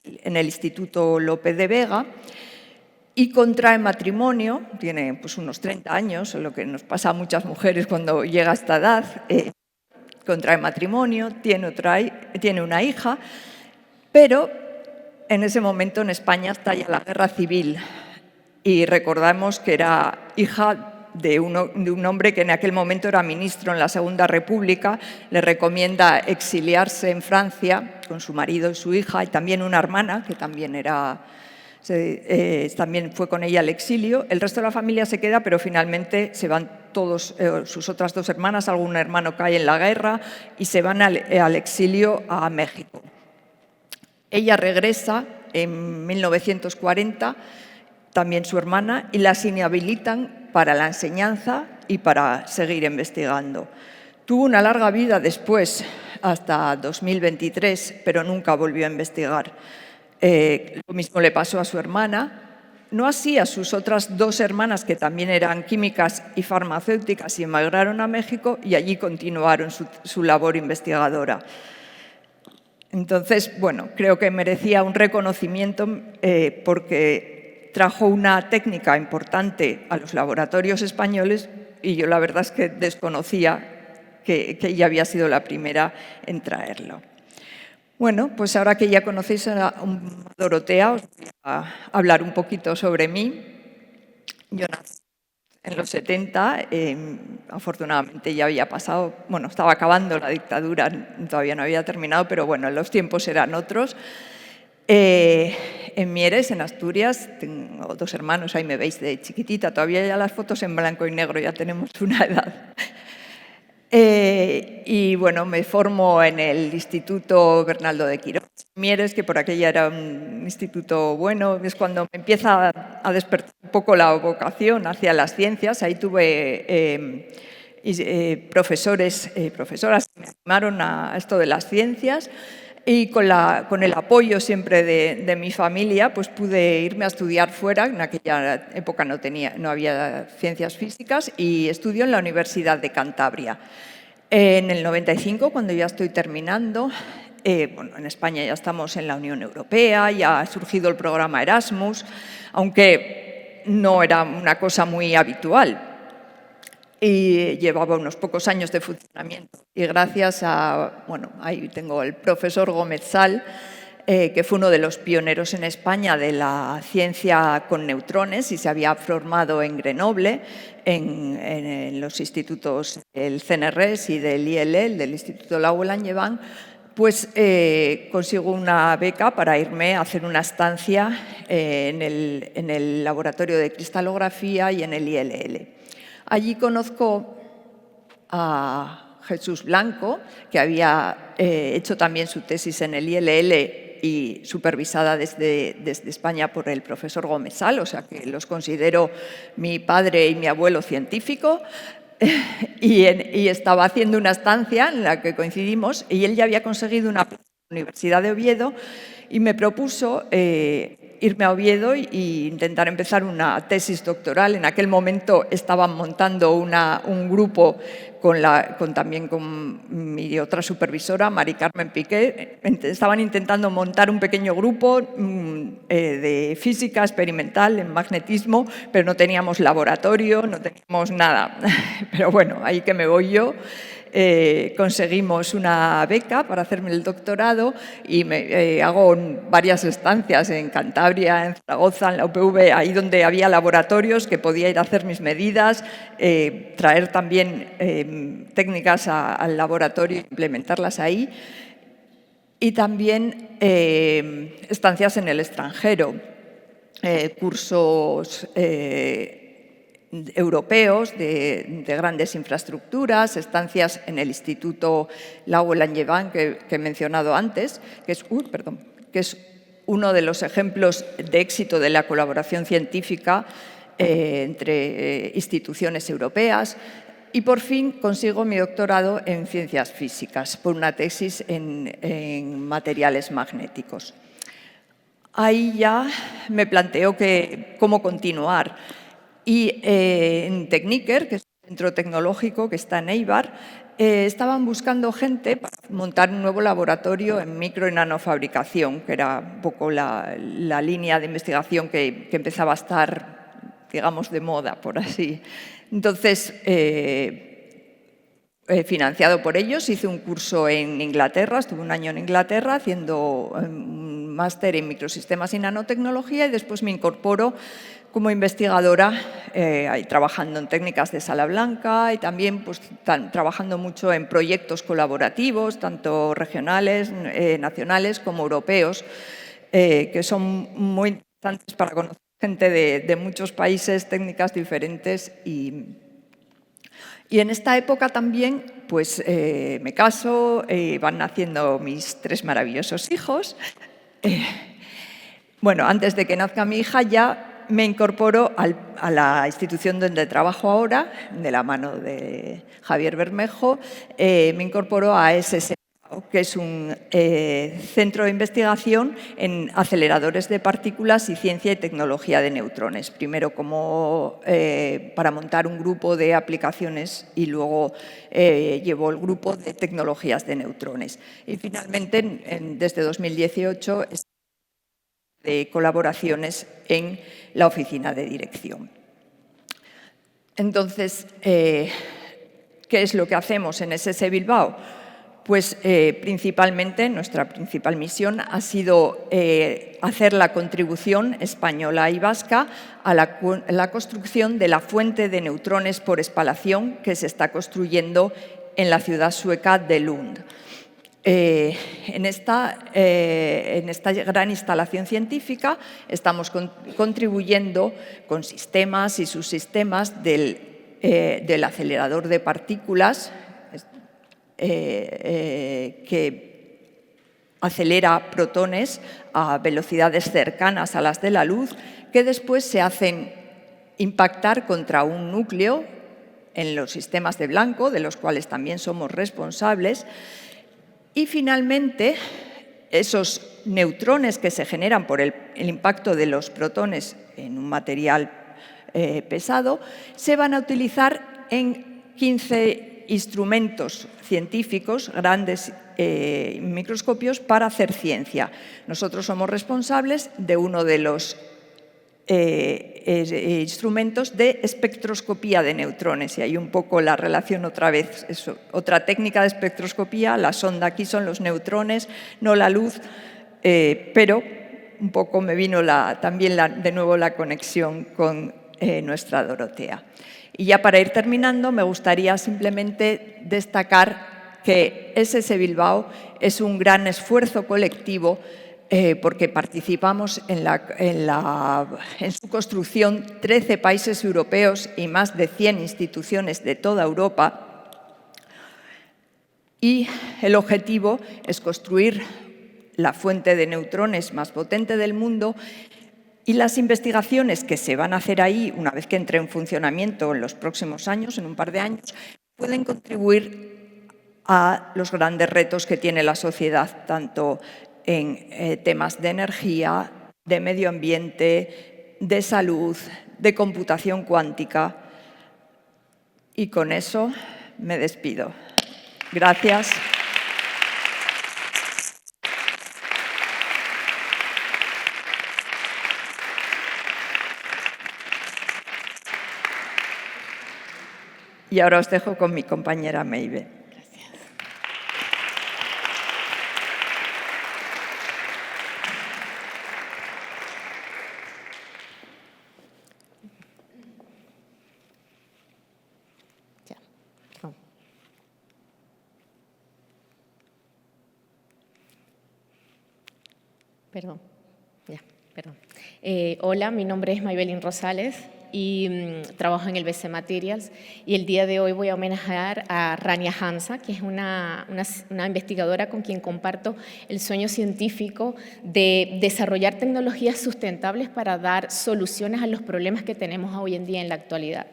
en el Instituto Lope de Vega y contrae matrimonio, tiene pues, unos 30 años, lo que nos pasa a muchas mujeres cuando llega a esta edad, contrae matrimonio, tiene una hija, pero en ese momento en España estalla la guerra civil y recordamos que era hija de un hombre que en aquel momento era ministro en la Segunda República, le recomienda exiliarse en Francia con su marido y su hija y también una hermana que también fue con ella al exilio. El resto de la familia se queda, pero finalmente se van todos, sus otras dos hermanas, algún hermano cae en la guerra y se van al exilio a México. Ella regresa en 1940, también su hermana, y las inhabilitan para la enseñanza y para seguir investigando. Tuvo una larga vida después, hasta 2023, pero nunca volvió a investigar. Lo mismo le pasó a su hermana, no así a sus otras dos hermanas que también eran químicas y farmacéuticas y emigraron a México y allí continuaron su labor investigadora. Entonces, bueno, creo que merecía un reconocimiento porque trajo una técnica importante a los laboratorios españoles y yo la verdad es que desconocía que ella había sido la primera en traerlo. Bueno, pues ahora que ya conocéis a Dorotea, os voy a hablar un poquito sobre mí. Yo nací en los 70, afortunadamente ya había pasado, bueno, estaba acabando la dictadura, todavía no había terminado, pero bueno, los tiempos eran otros. En Mieres, en Asturias, tengo dos hermanos, ahí me veis de chiquitita, todavía ya las fotos en blanco y negro, ya tenemos una edad. Y bueno, me formo en el Instituto Bernaldo de Quirós, Mieres, que por aquella era un instituto bueno, es cuando me empieza a despertar un poco la vocación hacia las ciencias. Ahí tuve profesoras que me animaron a esto de las ciencias. Y con el apoyo siempre de mi familia, pues pude irme a estudiar fuera. En aquella época no había ciencias físicas y estudio en la Universidad de Cantabria. En el 95, cuando ya estoy terminando, bueno, en España ya estamos en la Unión Europea, ya ha surgido el programa Erasmus, aunque no era una cosa muy habitual. Y llevaba unos pocos años de funcionamiento. Y gracias a, bueno, ahí tengo el profesor Gómez Sal, que fue uno de los pioneros en España de la ciencia con neutrones y se había formado en Grenoble, en los institutos del CNRS y del ILL, del Instituto Laue-Langevin, pues consigo una beca para irme a hacer una estancia en el laboratorio de cristalografía y en el ILL. Allí conozco a Jesús Blanco, que había hecho también su tesis en el ILL y supervisada desde España por el profesor Gómez Sal, o sea que los considero mi padre y mi abuelo científico, y estaba haciendo una estancia en la que coincidimos y él ya había conseguido una plaza en la Universidad de Oviedo y me propuso irme a Oviedo e intentar empezar una tesis doctoral. En aquel momento estaban montando un grupo también con mi otra supervisora, Mari Carmen Piqué. Estaban intentando montar un pequeño grupo de física experimental en magnetismo, pero no teníamos laboratorio, no teníamos nada. Pero bueno, ahí que me voy yo. Conseguimos una beca para hacerme el doctorado y hago varias estancias en Cantabria, en Zaragoza, en la UPV, ahí donde había laboratorios que podía ir a hacer mis medidas, traer también técnicas al laboratorio e implementarlas ahí. y también estancias en el extranjero, cursos europeos de grandes infraestructuras, estancias en el Instituto Laue-Langevin que he mencionado antes, que es uno de los ejemplos de éxito de la colaboración científica entre instituciones europeas. Y por fin consigo mi doctorado en ciencias físicas por una tesis en materiales magnéticos. Ahí ya me planteo cómo continuar. Y en Techniker, que es un centro tecnológico que está en Eibar, estaban buscando gente para montar un nuevo laboratorio en micro y nanofabricación, que era un poco la línea de investigación que empezaba a estar, digamos, de moda, por así. Entonces, financiado por ellos, hice un curso en Inglaterra, estuve un año en Inglaterra haciendo un máster en microsistemas y nanotecnología y después me incorporo como investigadora, trabajando en técnicas de sala blanca y también pues, trabajando mucho en proyectos colaborativos, tanto regionales, nacionales como europeos, que son muy interesantes para conocer gente de muchos países, técnicas diferentes y en esta época también pues, me caso, van naciendo mis 3 maravillosos hijos. Bueno, antes de que nazca mi hija ya me incorporo a la institución donde trabajo ahora, de la mano de Javier Bermejo, me incorporo a SSBAO, que es un centro de investigación en aceleradores de partículas y ciencia y tecnología de neutrones. Primero como para montar un grupo de aplicaciones y luego llevo el grupo de tecnologías de neutrones. Y finalmente, desde 2018, de colaboraciones en la oficina de dirección. Entonces, ¿qué es lo que hacemos en SS Bilbao? Pues principalmente nuestra principal misión ha sido hacer la contribución española y vasca a la construcción de la fuente de neutrones por espalación que se está construyendo en la ciudad sueca de Lund. En esta gran instalación científica estamos contribuyendo con sistemas y subsistemas del acelerador de partículas que acelera protones a velocidades cercanas a las de la luz, que después se hacen impactar contra un núcleo en los sistemas de blanco, de los cuales también somos responsables. Y finalmente, esos neutrones que se generan por el impacto de los protones en un material pesado se van a utilizar en 15 instrumentos científicos, grandes microscopios, para hacer ciencia. Nosotros somos responsables de uno de los instrumentos de espectroscopía de neutrones. Y hay un poco la relación otra vez, es otra técnica de espectroscopía. La sonda aquí son los neutrones, no la luz, pero un poco me vino también de nuevo la conexión con nuestra Dorotea. Y ya para ir terminando, me gustaría simplemente destacar que SS Bilbao es un gran esfuerzo colectivo porque participamos en su construcción 13 países europeos y más de 100 instituciones de toda Europa. Y el objetivo es construir la fuente de neutrones más potente del mundo y las investigaciones que se van a hacer ahí, una vez que entre en funcionamiento en los próximos años, en un par de años, pueden contribuir a los grandes retos que tiene la sociedad, tanto en temas de energía, de medio ambiente, de salud, de computación cuántica. Y con eso me despido. Gracias. Y ahora os dejo con mi compañera Meibe. Perdón. Hola, mi nombre es Maybelline Rosales y trabajo en el BC Materials, y el día de hoy voy a homenajear a Rania Hansa, que es una investigadora con quien comparto el sueño científico de desarrollar tecnologías sustentables para dar soluciones a los problemas que tenemos hoy en día en la actualidad.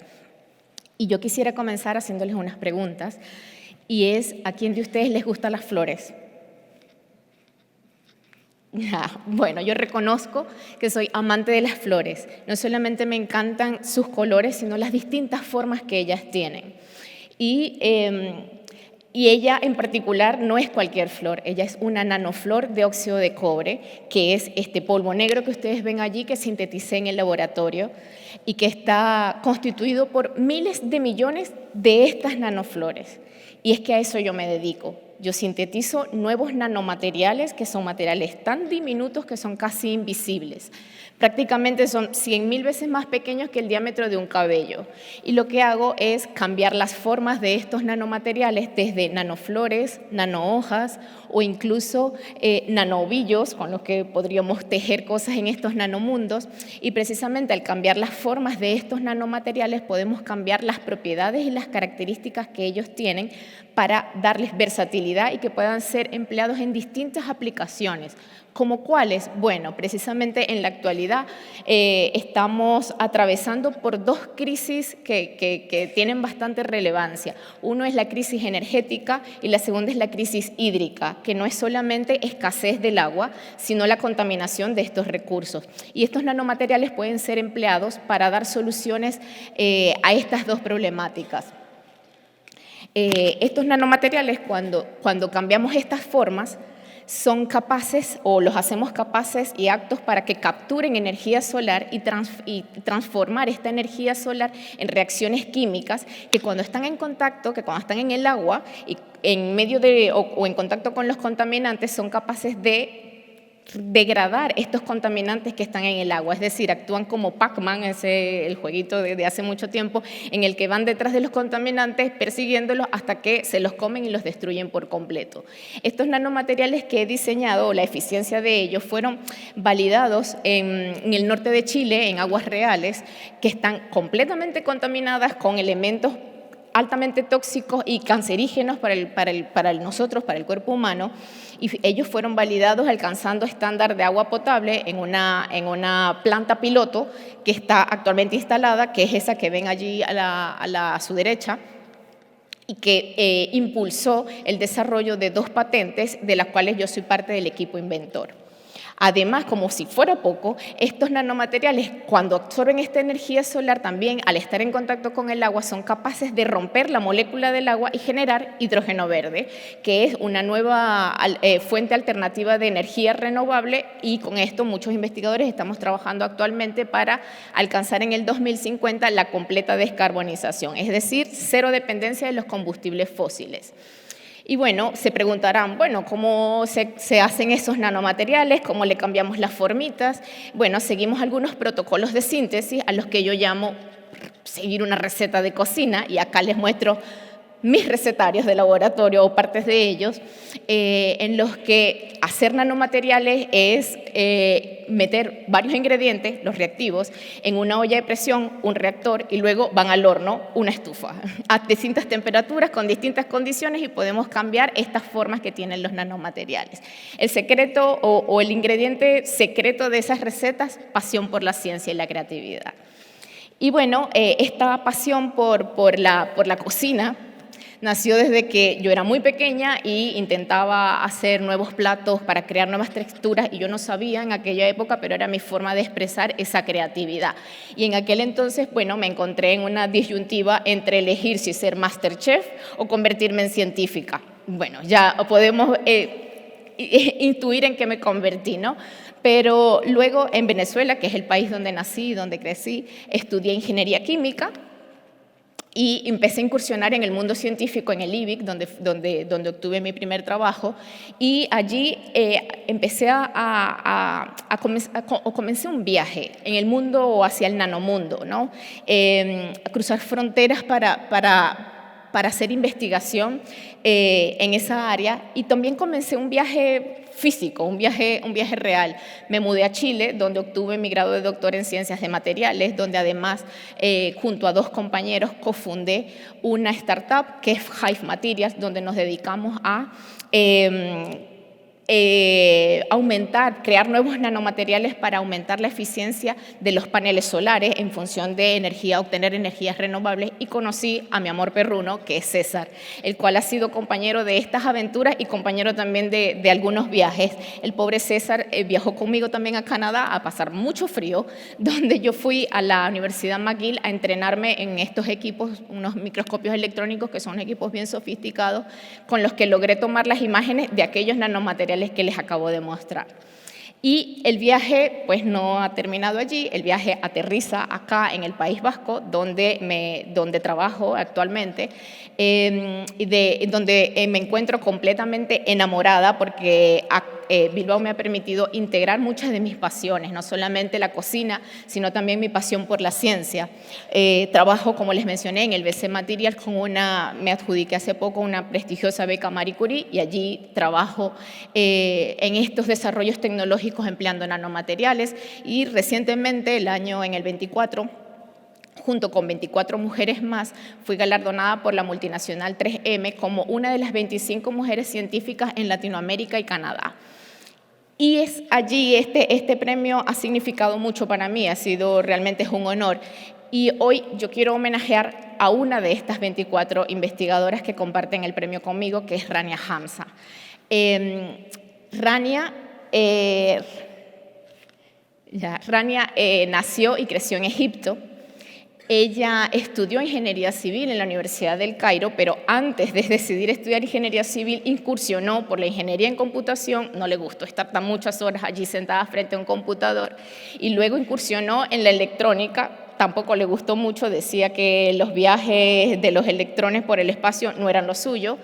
Y yo quisiera comenzar haciéndoles unas preguntas, y es, ¿a quién de ustedes les gustan las flores? Bueno, yo reconozco que soy amante de las flores. No solamente me encantan sus colores, sino las distintas formas que ellas tienen. Y ella en particular no es cualquier flor, ella es una nanoflor de óxido de cobre, que es este polvo negro que ustedes ven allí, que sinteticé en el laboratorio y que está constituido por miles de millones de estas nanoflores. Y es que a eso yo me dedico. Yo sintetizo nuevos nanomateriales, que son materiales tan diminutos que son casi invisibles. Prácticamente son 100.000 veces más pequeños que el diámetro de un cabello. Y lo que hago es cambiar las formas de estos nanomateriales desde nanoflores, nanohojas o incluso nanoovillos, con los que podríamos tejer cosas en estos nanomundos. Y precisamente al cambiar las formas de estos nanomateriales podemos cambiar las propiedades y las características que ellos tienen para darles versatilidad y que puedan ser empleados en distintas aplicaciones. ¿Como cuáles? Bueno, precisamente en la actualidad estamos atravesando por dos crisis que tienen bastante relevancia. Uno es la crisis energética y la segunda es la crisis hídrica, que no es solamente escasez del agua, sino la contaminación de estos recursos. Y estos nanomateriales pueden ser empleados para dar soluciones a estas dos problemáticas. Estos nanomateriales, cuando cambiamos estas formas, son capaces o los hacemos capaces y aptos para que capturen energía solar y transformar esta energía solar en reacciones químicas que cuando están en contacto, que cuando están en el agua y en medio de o en contacto con los contaminantes son capaces de degradar estos contaminantes que están en el agua, es decir, actúan como Pac-Man, el jueguito de hace mucho tiempo, en el que van detrás de los contaminantes persiguiéndolos hasta que se los comen y los destruyen por completo. Estos nanomateriales que he diseñado, la eficiencia de ellos, fueron validados en el norte de Chile, en aguas reales, que están completamente contaminadas con elementos altamente tóxicos y cancerígenos para el cuerpo humano, y ellos fueron validados alcanzando estándar de agua potable en una planta piloto que está actualmente instalada, que es esa que ven allí a su derecha, y que impulsó el desarrollo de 2 patentes, de las cuales yo soy parte del equipo inventor. Además, como si fuera poco, estos nanomateriales, cuando absorben esta energía solar, también al estar en contacto con el agua, son capaces de romper la molécula del agua y generar hidrógeno verde, que es una nueva fuente alternativa de energía renovable, y con esto muchos investigadores estamos trabajando actualmente para alcanzar en el 2050 la completa descarbonización, es decir, cero dependencia de los combustibles fósiles. Y bueno, se preguntarán, bueno, ¿cómo se hacen esos nanomateriales? ¿Cómo le cambiamos las formitas? Bueno, seguimos algunos protocolos de síntesis a los que yo llamo seguir una receta de cocina, y acá les muestro mis recetarios de laboratorio o partes de ellos, en los que hacer nanomateriales es meter varios ingredientes, los reactivos, en una olla de presión, un reactor, y luego van al horno, una estufa, a distintas temperaturas, con distintas condiciones, y podemos cambiar estas formas que tienen los nanomateriales. El secreto o el ingrediente secreto de esas recetas, pasión por la ciencia y la creatividad. Y bueno, esta pasión por la cocina nació desde que yo era muy pequeña y intentaba hacer nuevos platos para crear nuevas texturas, y yo no sabía en aquella época, pero era mi forma de expresar esa creatividad. Y en aquel entonces, bueno, me encontré en una disyuntiva entre elegir si ser Masterchef o convertirme en científica. Bueno, ya podemos intuir en qué me convertí, ¿no? Pero luego en Venezuela, que es el país donde nací y donde crecí, estudié ingeniería química, y empecé a incursionar en el mundo científico en el IBIC, donde obtuve mi primer trabajo, y allí comencé un viaje en el mundo o hacia el nanomundo, ¿no? A cruzar fronteras para hacer investigación en esa área, y también comencé un viaje físico, un viaje real. Me mudé a Chile, donde obtuve mi grado de doctor en ciencias de materiales, donde además, junto a 2 compañeros, cofundé una startup que es Hive Materials, donde nos dedicamos a crear nuevos nanomateriales para aumentar la eficiencia de los paneles solares en función de obtener energías renovables, y conocí a mi amor perruno, que es César, el cual ha sido compañero de estas aventuras y compañero también de algunos viajes. El pobre César viajó conmigo también a Canadá a pasar mucho frío, donde yo fui a la Universidad McGill a entrenarme en estos equipos, unos microscopios electrónicos que son equipos bien sofisticados, con los que logré tomar las imágenes de aquellos nanomateriales que les acabo de mostrar. Y el viaje pues no ha terminado allí, el viaje aterriza acá en el País Vasco, donde trabajo actualmente, donde me encuentro completamente enamorada, porque Bilbao me ha permitido integrar muchas de mis pasiones, no solamente la cocina, sino también mi pasión por la ciencia. Trabajo, como les mencioné, en el BC Materials me adjudiqué hace poco una prestigiosa beca Marie Curie, y allí trabajo en estos desarrollos tecnológicos empleando nanomateriales, y recientemente, en el 24, junto con 24 mujeres más, fui galardonada por la multinacional 3M como una de las 25 mujeres científicas en Latinoamérica y Canadá. Y es allí, este premio ha significado mucho para mí, realmente es un honor. Y hoy yo quiero homenajear a una de estas 24 investigadoras que comparten el premio conmigo, que es Rania Hamza. Rania nació y creció en Egipto. Ella estudió ingeniería civil en la Universidad del Cairo, pero antes de decidir estudiar ingeniería civil incursionó por la ingeniería en computación. No le gustó estar tan muchas horas allí sentada frente a un computador, y luego incursionó en la electrónica. Tampoco le gustó mucho, decía que los viajes de los electrones por el espacio no eran lo suyo.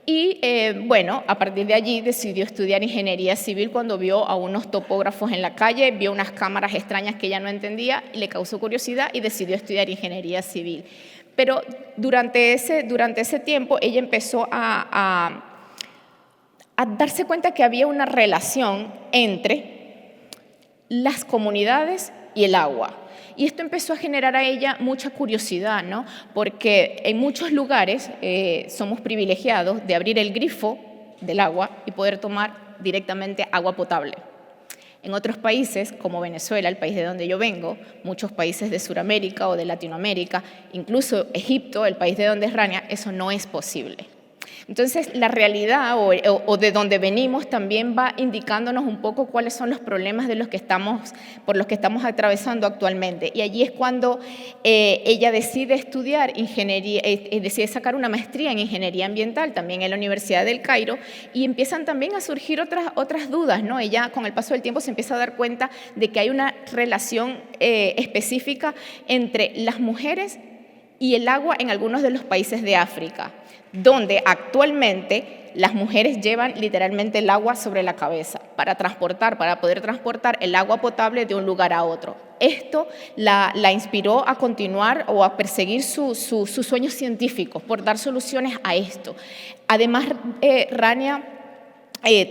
Y bueno, a partir de allí decidió estudiar ingeniería civil cuando vio a unos topógrafos en la calle, vio unas cámaras extrañas que ella no entendía y le causó curiosidad y decidió estudiar ingeniería civil. Pero durante ese tiempo ella empezó a darse cuenta que había una relación entre las comunidades y el agua. Y esto empezó a generar a ella mucha curiosidad, ¿no? Porque en muchos lugares somos privilegiados de abrir el grifo del agua y poder tomar directamente agua potable. En otros países, como Venezuela, el país de donde yo vengo, muchos países de Sudamérica o de Latinoamérica, incluso Egipto, el país de donde es Rania, eso no es posible. Entonces, la realidad o de donde venimos también va indicándonos un poco cuáles son los problemas por los que estamos atravesando actualmente. Y allí es cuando ella decide estudiar ingeniería, decide sacar una maestría en ingeniería ambiental, también en la Universidad del Cairo, y empiezan también a surgir otras dudas, ¿no? Ella, con el paso del tiempo, se empieza a dar cuenta de que hay una relación específica entre las mujeres y el agua en algunos de los países de África, donde actualmente las mujeres llevan literalmente el agua sobre la cabeza para poder transportar el agua potable de un lugar a otro. Esto la inspiró a continuar o a perseguir sus sueños científicos por dar soluciones a esto. Además, Rania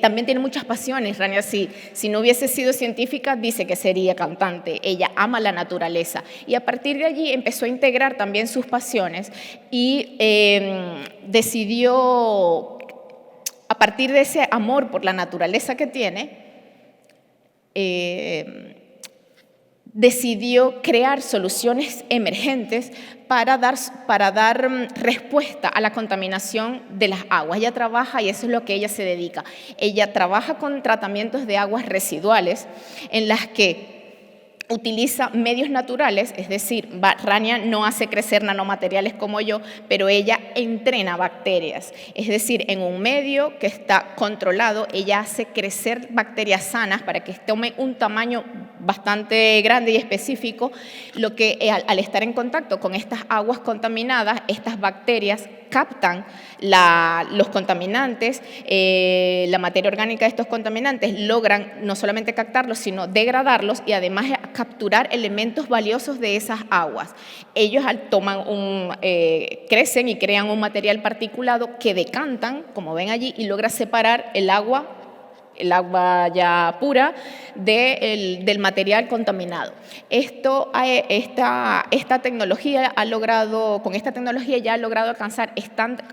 también tiene muchas pasiones. Rania, si no hubiese sido científica, dice que sería cantante. Ella ama la naturaleza y a partir de allí empezó a integrar también sus pasiones y decidió, a partir de ese amor por la naturaleza que tiene, decidió crear soluciones emergentes para dar respuesta a la contaminación de las aguas. Ella trabaja, y eso es lo que ella se dedica, ella trabaja con tratamientos de aguas residuales en las que utiliza medios naturales, es decir, Rania no hace crecer nanomateriales como yo, pero ella entrena bacterias. Es decir, en un medio que está controlado, ella hace crecer bacterias sanas para que tomen un tamaño bastante grande y específico, lo que al estar en contacto con estas aguas contaminadas, estas bacterias captan los contaminantes, la materia orgánica de estos contaminantes, logran no solamente captarlos, sino degradarlos y además capturar elementos valiosos de esas aguas. Ellos crecen y crean un material particulado que decantan, como ven allí, y logra separar el agua ya pura del material contaminado. Esta tecnología con esta tecnología ya ha logrado alcanzar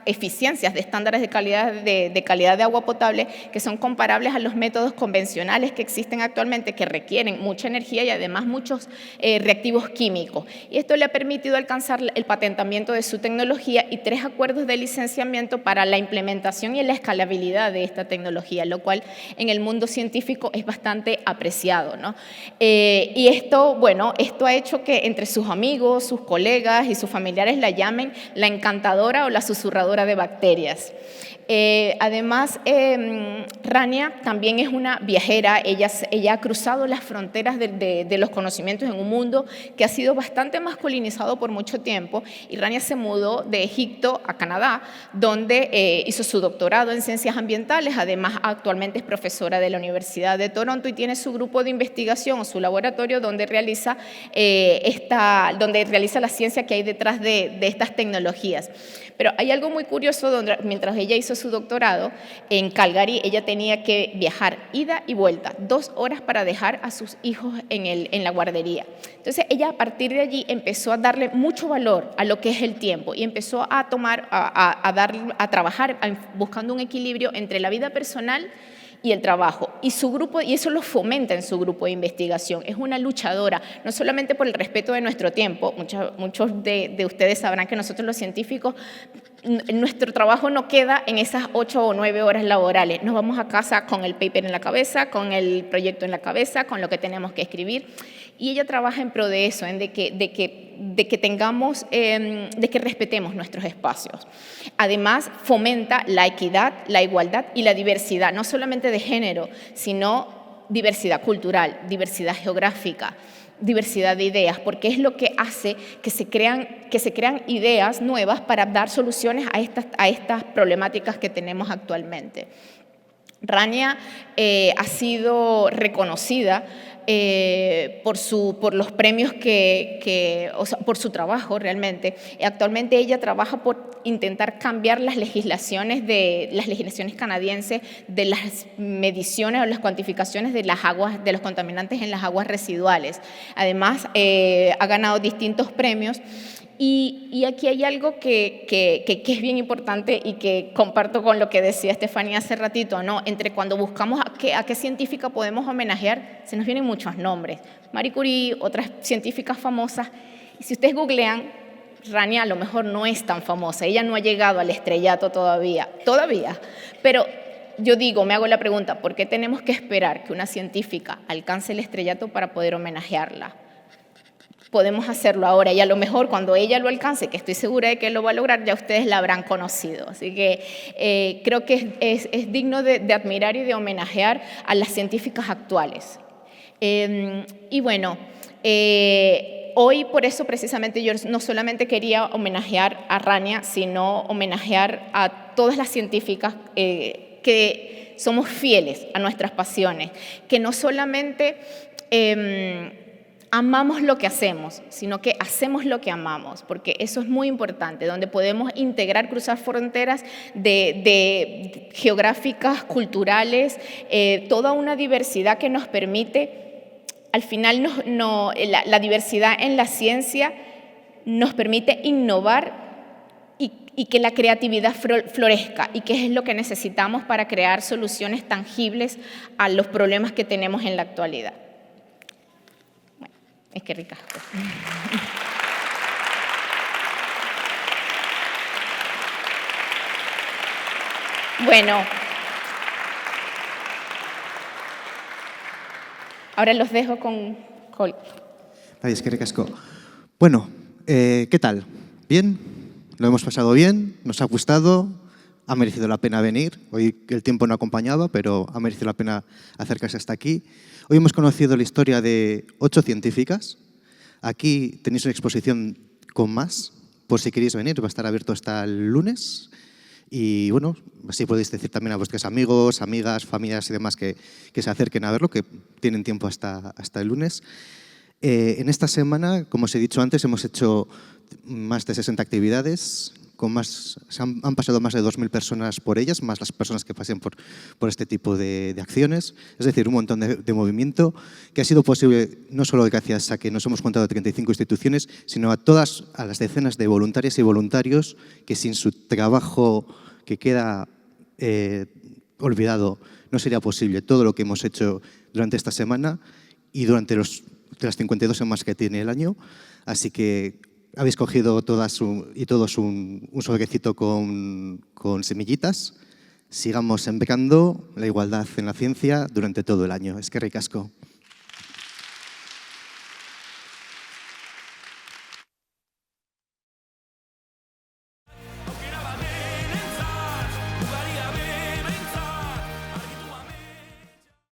eficiencias de estándares de calidad de agua potable que son comparables a los métodos convencionales que existen actualmente, que requieren mucha energía y además muchos reactivos químicos. Y esto le ha permitido alcanzar el patentamiento de su tecnología y 3 acuerdos de licenciamiento para la implementación y la escalabilidad de esta tecnología, lo cual en el mundo científico es bastante apreciado, ¿no? Y esto ha hecho que entre sus amigos, sus colegas y sus familiares la llamen la encantadora o la susurradora de bacterias. Además, Rania también es una viajera. Ella ha cruzado las fronteras de los conocimientos en un mundo que ha sido bastante masculinizado por mucho tiempo, y Rania se mudó de Egipto a Canadá, donde hizo su doctorado en ciencias ambientales. Además, actualmente es profesora de la Universidad de Toronto y tiene su grupo de investigación o su laboratorio donde realiza la ciencia que hay detrás de estas tecnologías. Pero hay algo muy curioso, mientras ella hizo su doctorado en Calgary, ella tenía que viajar ida y vuelta, 2 horas para dejar a sus hijos en la guardería. Entonces ella, a partir de allí, empezó a darle mucho valor a lo que es el tiempo y empezó a trabajar buscando un equilibrio entre la vida personal y el trabajo, y eso lo fomenta en su grupo de investigación. Es una luchadora, no solamente por el respeto de nuestro tiempo. Muchos de ustedes sabrán que nosotros los científicos, nuestro trabajo no queda en esas 8 o 9 horas laborales. Nos vamos a casa con el paper en la cabeza, con el proyecto en la cabeza, con lo que tenemos que escribir, y ella trabaja en pro de eso, de que respetemos nuestros espacios. Además, fomenta la equidad, la igualdad y la diversidad, no solamente de género, sino diversidad cultural, diversidad geográfica, diversidad de ideas, porque es lo que hace que se crean ideas nuevas para dar soluciones a estas problemáticas que tenemos actualmente. Rania ha sido reconocida por los premios por su trabajo realmente. Actualmente ella trabaja por intentar cambiar las legislaciones canadienses de las mediciones o las cuantificaciones de los contaminantes en las aguas residuales. Además, ha ganado distintos premios. Y aquí hay algo que es bien importante y que comparto con lo que decía Estefanía hace ratito, ¿no? Entre cuando buscamos a qué científica podemos homenajear, se nos vienen muchos nombres. Marie Curie, otras científicas famosas. Y si ustedes googlean, Rania a lo mejor no es tan famosa, ella no ha llegado al estrellato todavía. Pero yo me hago la pregunta, ¿por qué tenemos que esperar que una científica alcance el estrellato para poder homenajearla? Podemos hacerlo ahora, y a lo mejor cuando ella lo alcance, que estoy segura de que lo va a lograr, ya ustedes la habrán conocido. Así que creo que es digno de admirar y de homenajear a las científicas actuales. Y bueno, hoy por eso precisamente yo no solamente quería homenajear a Rania, sino homenajear a todas las científicas que somos fieles a nuestras pasiones, que no solamente amamos lo que hacemos, sino que hacemos lo que amamos, porque eso es muy importante, donde podemos cruzar fronteras geográficas, culturales, toda una diversidad que nos permite, al final la diversidad en la ciencia nos permite innovar y que la creatividad florezca, y que es lo que necesitamos para crear soluciones tangibles a los problemas que tenemos en la actualidad. Es que rica. Bueno, ahora los dejo con Col. Es que ricasco. Bueno, ¿qué tal? ¿Bien? ¿Lo hemos pasado bien? ¿Nos ha gustado? ha merecido la pena venir. Hoy el tiempo no acompañaba, pero ha merecido la pena acercarse hasta aquí. Hoy hemos conocido la historia de 8 científicas. Aquí tenéis una exposición con más, por si queréis venir, va a estar abierto hasta el lunes. Y bueno, así podéis decir también a vuestros amigos, amigas, familias y demás que se acerquen a verlo, que tienen tiempo hasta el lunes. En esta semana, como os he dicho antes, hemos hecho más de 60 actividades. Han pasado más de 2.000 personas por ellas, más las personas que pasen por este tipo de acciones. Es decir, un montón de movimiento que ha sido posible no solo gracias a que nos hemos juntado 35 instituciones, sino a las decenas de voluntarias y voluntarios que sin su trabajo que queda olvidado no sería posible todo lo que hemos hecho durante esta semana y durante las 52 semanas que tiene el año. Así que habéis cogido todos un sobrecito con semillitas. Sigamos sembrando la igualdad en la ciencia durante todo el año. Eskerrik asko.